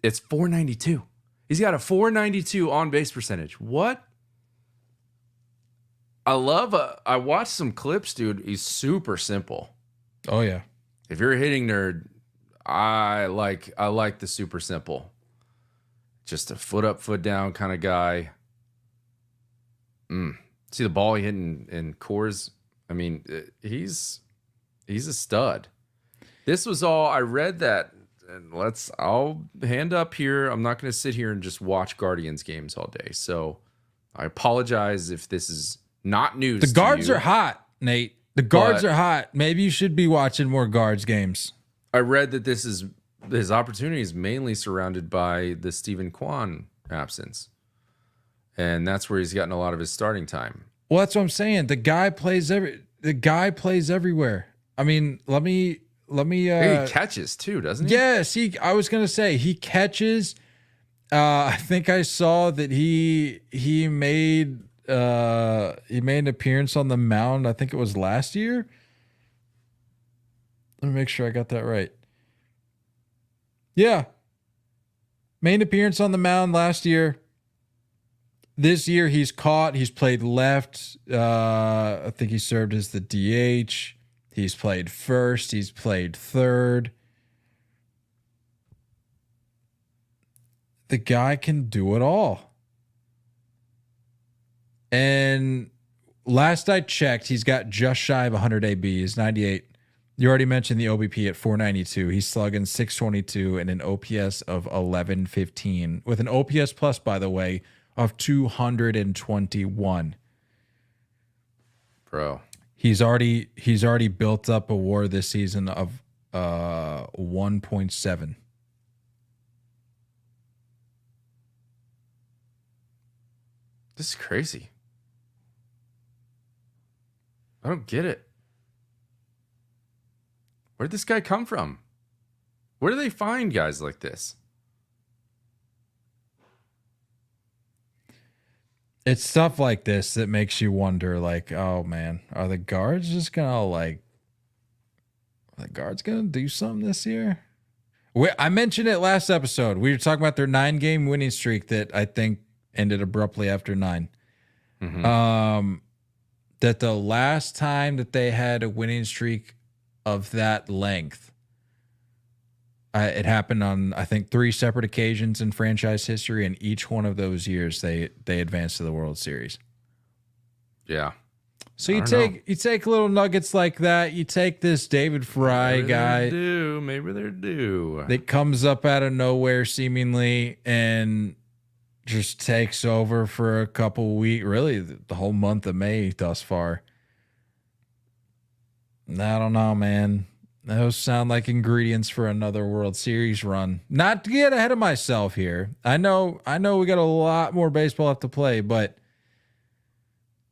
It's 492. He's got a 492 on-base percentage. What? I watched some clips, dude. He's super simple. Oh, yeah. If you're a hitting nerd, I like the super simple. Just a foot up, foot down kind of guy. See the ball he hit in Coors? I mean, he's a stud. This was all I read that, and I'll hand up here. I'm not going to sit here and just watch Guardians games all day. So I apologize if this is not news. The guards are hot, Nate. The guards are hot. Maybe you should be watching more guards games. I read that his opportunity is mainly surrounded by the Stephen Kwan absence. And that's where he's gotten a lot of his starting time. Well, that's what I'm saying. The guy plays everywhere. I mean, let me He catches ttoo, doesn't he? Yes, I was gonna say he catches. I think I saw that he made an appearance on the mound. I think it was last year. Let me make sure I got that right. Yeah. Made appearance on the mound last year. This year he's played left. I think he served as the DH. He's played first. He's played third. The guy can do it all. And last I checked, he's got just shy of 100 AB. He's 98. You already mentioned the OBP at 492. He's slugging 622 and an OPS of 1115 with an OPS plus, by the way, of 221. Bro. He's already built up a WAR this season of 1.7. This is crazy. I don't get it. Where'd this guy come from? Where do they find guys like this? It's stuff like this that makes you wonder, like, oh man, are the guards just gonna do something this year? I mentioned it last episode. We were talking about their 9-game winning streak that I think ended abruptly after 9. Mm-hmm. That the last time that they had a winning streak of that length, it happened on, I think, 3 separate occasions in franchise history, and each one of those years they advanced to the World Series. Yeah. So you take little nuggets like that. You take this David Fry guy. Maybe they're due. That comes up out of nowhere seemingly and just takes over for a couple weeks, really the whole month of May thus far. I don't know, man. Those sound like ingredients for another World Series run. Not to get ahead of myself here. I know we got a lot more baseball left to play, but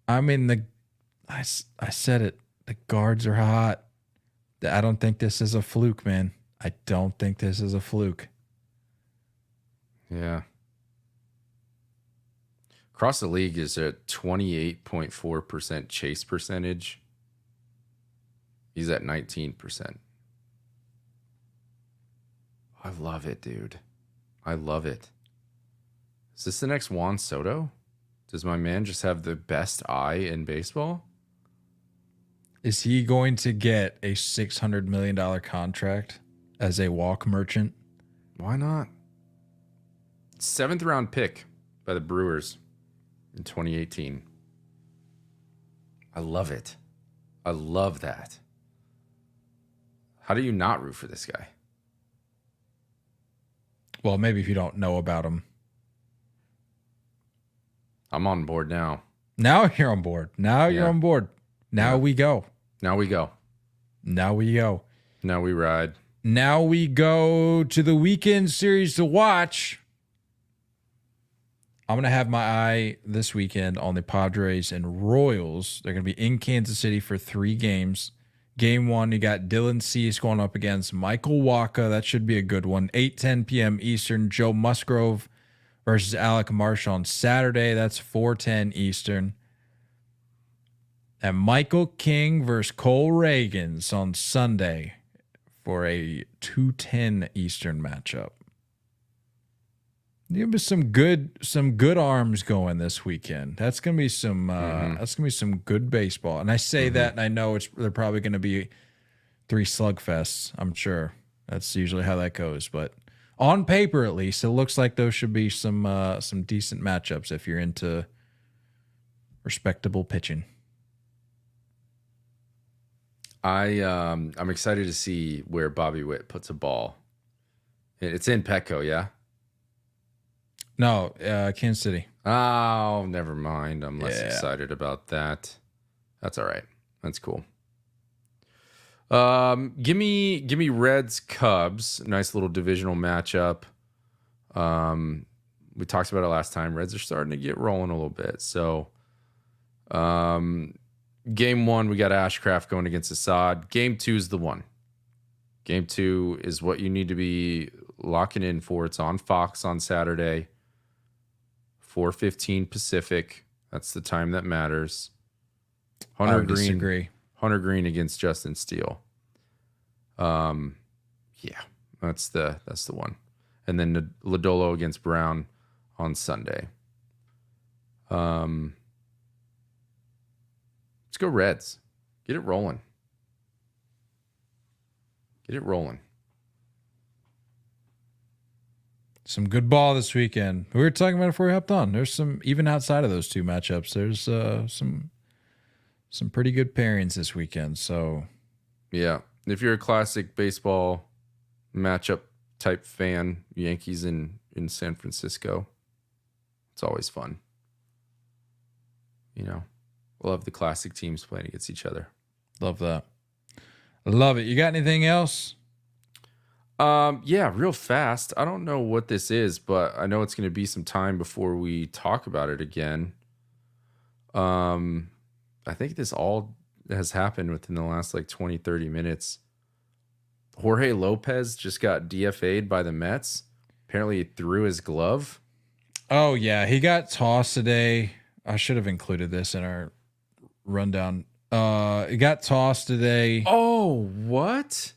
I mean, I said it. The guards are hot. I don't think this is a fluke, man. I don't think this is a fluke. Yeah. Across the league is at 28.4% chase percentage. He's at 19%. I love it, dude. I love it. Is this the next Juan Soto? Does my man just have the best eye in baseball? Is he going to get a $600 million contract as a walk merchant? Why not? 7th round pick by the Brewers in 2018. I love it. I love that. How do you not root for this guy? Well, maybe if you don't know about him. I'm on board now. Now you're on board. Now you're on board. Now we go. Now we go. Now we go. Now we ride. Now we go to the weekend series to watch. I'm going to have my eye this weekend on the Padres and Royals. They're going to be in Kansas City for 3 games. Game 1, you got Dylan Cease going up against Michael Wacha. That should be a good one. 8:10 p.m. Eastern. Joe Musgrove versus Alec Marsh on Saturday. That's 4:10 Eastern. And Michael King versus Cole Reagans on Sunday for a 2:10 Eastern matchup. There be some good arms going this weekend. That's gonna be some good baseball. And I say that, and I know they're probably gonna be 3 slugfests. I'm sure that's usually how that goes. But on paper, at least, it looks like those should be some decent matchups if you're into respectable pitching. I'm excited to see where Bobby Witt puts a ball. It's in Petco, yeah. No, Kansas City. Oh, never mind. I'm less excited about that. That's all right. That's cool. Give me Reds Cubs. Nice little divisional matchup. We talked about it last time. Reds are starting to get rolling a little bit. So, game 1, we got Ashcraft going against Assad. Game 2 is the one. Game 2 is what you need to be locking in for. It's on Fox on Saturday. 4:15 Pacific. That's the time that matters. Hunter Green against Justin Steele. Yeah, that's the one. And then Lodolo against Brown on Sunday. Let's go Reds. Get it rolling. Get it rolling. Some good ball this weekend. We were talking about it before we hopped on. There's some, even outside of those 2 matchups, there's some pretty good pairings this weekend. So, yeah, if you're a classic baseball matchup type fan, Yankees in San Francisco, it's always fun. You know, love the classic teams playing against each other. Love that. Love it. You got anything else? Yeah, real fast. I don't know what this is, but I know it's going to be some time before we talk about it again. I think this all has happened within the last 20, 30 minutes. Jorge Lopez just got DFA'd by the Mets. Apparently he threw his glove. Oh, yeah. He got tossed today. I should have included this in our rundown. He got tossed today. Oh, what?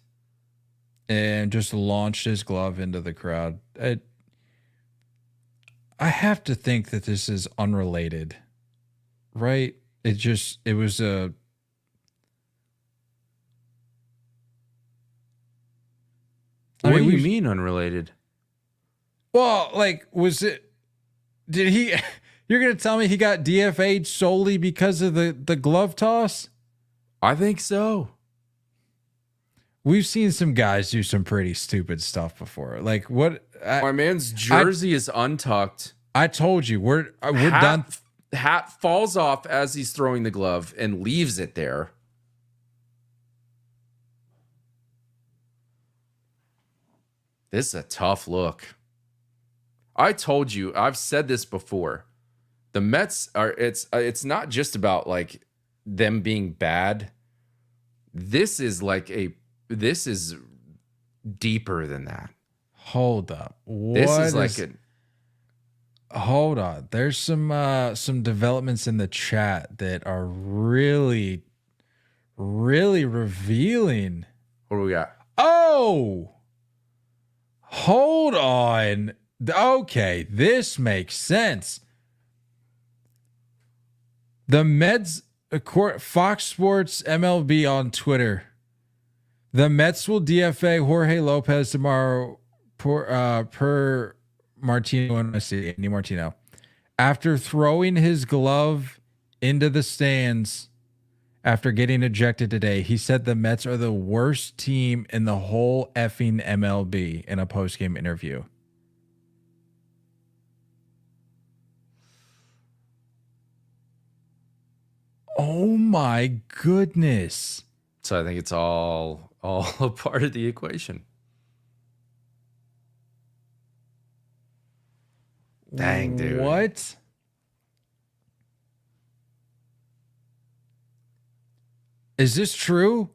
And just launched his glove into the crowd. I have to think that this is unrelated, right? It was a. What do you mean unrelated? Well, was it? Did he? You're gonna tell me he got DFA'd solely because of the glove toss? I think so. We've seen some guys do some pretty stupid stuff before. What? My man's jersey is untucked. I told you we're done. Hat falls off as he's throwing the glove and leaves it there. This is a tough look. I told you, I've said this before. The Mets are it's not just about them being bad. This is deeper than that. Hold up. Hold on. There's some developments in the chat that are really, really revealing. What do we got? Oh, Hold on. Okay, this makes sense. The Mets, Fox Sports MLB on Twitter. The Mets will DFA Jorge Lopez tomorrow per Martino and Andy Martino. After throwing his glove into the stands after getting ejected today, he said the Mets are the worst team in the whole effing MLB in a post-game interview. Oh my goodness. So I think it's all a part of the equation. Dang, dude. What? Is this true?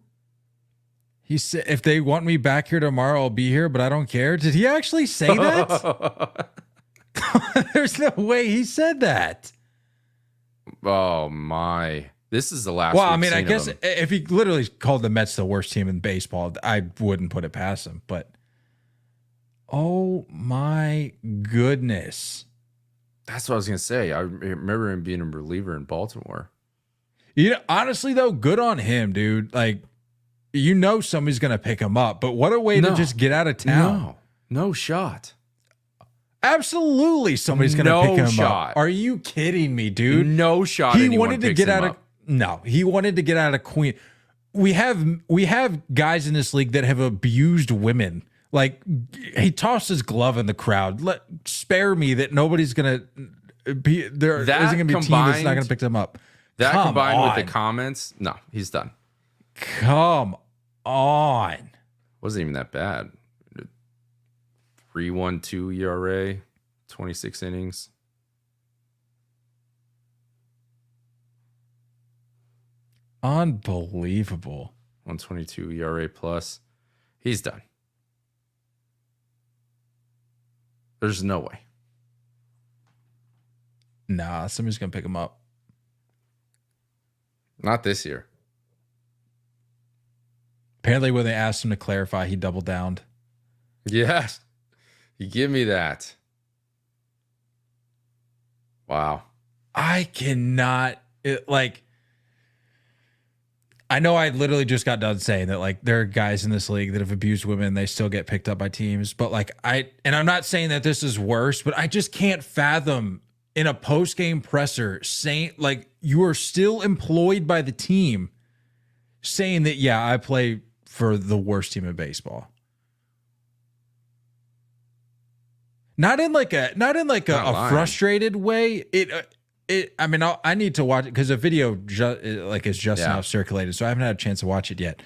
He said, if they want me back here tomorrow, I'll be here, but I don't care. Did he actually say that? There's no way he said that. Oh my. This is the last. Well, I mean, I guess if he literally called the Mets the worst team in baseball, I wouldn't put it past him. But oh my goodness. That's what I was going to say. I remember him being a reliever in Baltimore. You know, honestly, though, good on him, dude. Like, you know somebody's going to pick him up. But what a way to just get out of town. No shot. Absolutely somebody's going to pick him up. Are you kidding me, dude? No shot. He wanted to get out of... No, he wanted to get out of Queen. We have guys in this league that have abused women. Like, he tossed his glove in the crowd. Spare me that nobody's going to be there. Isn't going to be a team that's not going to pick them up. That combined with the comments, no, he's done. Come on. Wasn't even that bad. 3.12 ERA, 26 innings. Unbelievable. 122 ERA plus. He's done. There's no way. Nah, somebody's going to pick him up. Not this year. Apparently, when they asked him to clarify, he doubled down. Yes. You give me that. Wow. I cannot, I know I literally just got done saying that, like, there are guys in this league that have abused women. They still get picked up by teams. But, like, and I'm not saying that this is worse, but I just can't fathom in a post-game presser saying, like, you are still employed by the team saying that, yeah, I play for the worst team in baseball. Not in like a frustrated way. I mean, I need to watch it because a video is just now circulated, so I haven't had a chance to watch it yet.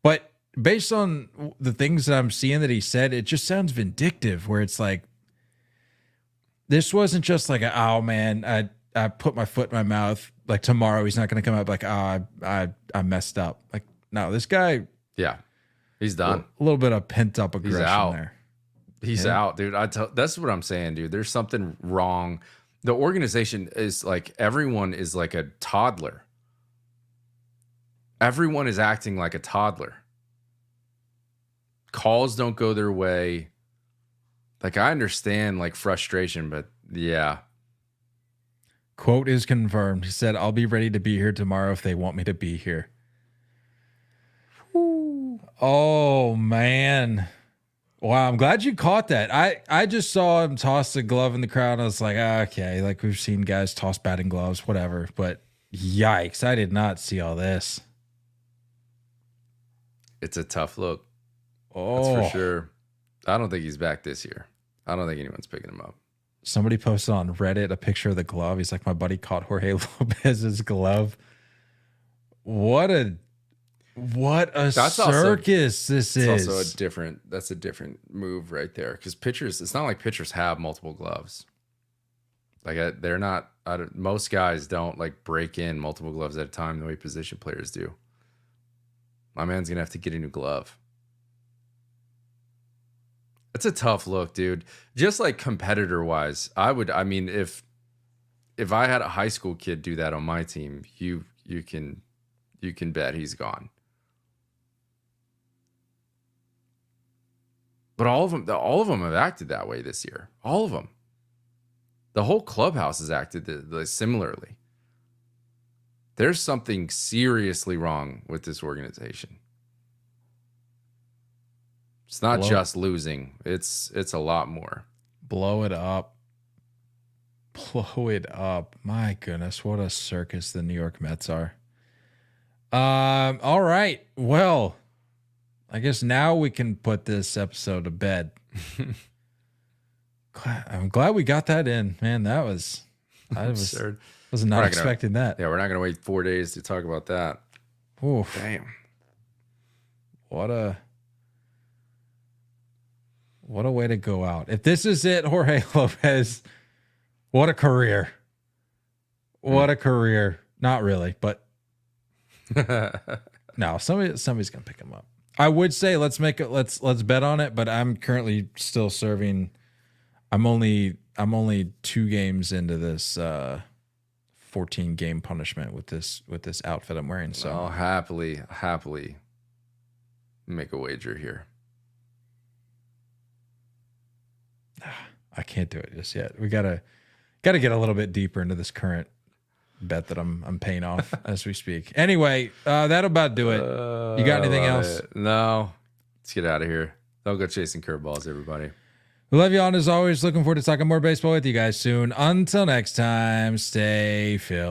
But based on the things that I'm seeing that he said, it just sounds vindictive. Where it's like, this wasn't just like, oh man, I put my foot in my mouth. Like, tomorrow he's not going to come out like, oh, I messed up. Like, no, this guy, he's done. A little bit of pent up aggression there. He's out, dude. That's what I'm saying, dude. There's something wrong. The organization is like, everyone is like a toddler. Everyone is acting like a toddler. Calls don't go their way. Like, I understand like frustration, but yeah. Quote is confirmed. He said, I'll be ready to be here tomorrow if they want me to be here. Whew. Oh, man. Wow, I'm glad you caught that. I just saw him toss the glove in the crowd, and I was like, okay, like, we've seen guys toss batting gloves, whatever. But yikes, I did not see all this. It's a tough look. Oh, that's for sure. I don't think he's back this year. I don't think anyone's picking him up. Somebody posted on Reddit a picture of the glove. He's like, my buddy caught Jorge Lopez's glove. What a circus this is. It's also that's a different move right there. Because pitchers, it's not like pitchers have multiple gloves. Like, they're not, most guys don't like break in multiple gloves at a time the way position players do. My man's going to have to get a new glove. It's a tough look, dude. Just like competitor wise, I mean, if I had a high school kid do that on my team, you can bet he's gone. But all of them have acted that way this year. All of them. The whole clubhouse has acted similarly. There's something seriously wrong with this organization. It's not just losing. It's a lot more. Blow it up. Blow it up. My goodness, what a circus the New York Mets are. All right. Well, I guess now we can put this episode to bed. I'm glad we got that in, man. That was Absurd. Was not expecting that. Yeah, we're not gonna wait 4 days to talk about that. Oof. Damn. What a way to go out. If this is it, Jorge Lopez, what a career. What a career. Not really, but no, somebody's gonna pick him up. I would say let's bet on it, but I'm currently still serving. I'm only 2 games into this 14 game punishment with this outfit I'm wearing. So I'll happily make a wager here. I can't do it just yet. We gotta get a little bit deeper into this current bet that I'm paying off as we speak. Anyway, that'll about do it. You got anything else? No. Let's get out of here. Don't go chasing curveballs, everybody. We love you all, and as always, looking forward to talking more baseball with you guys soon. Until next time, stay Phil.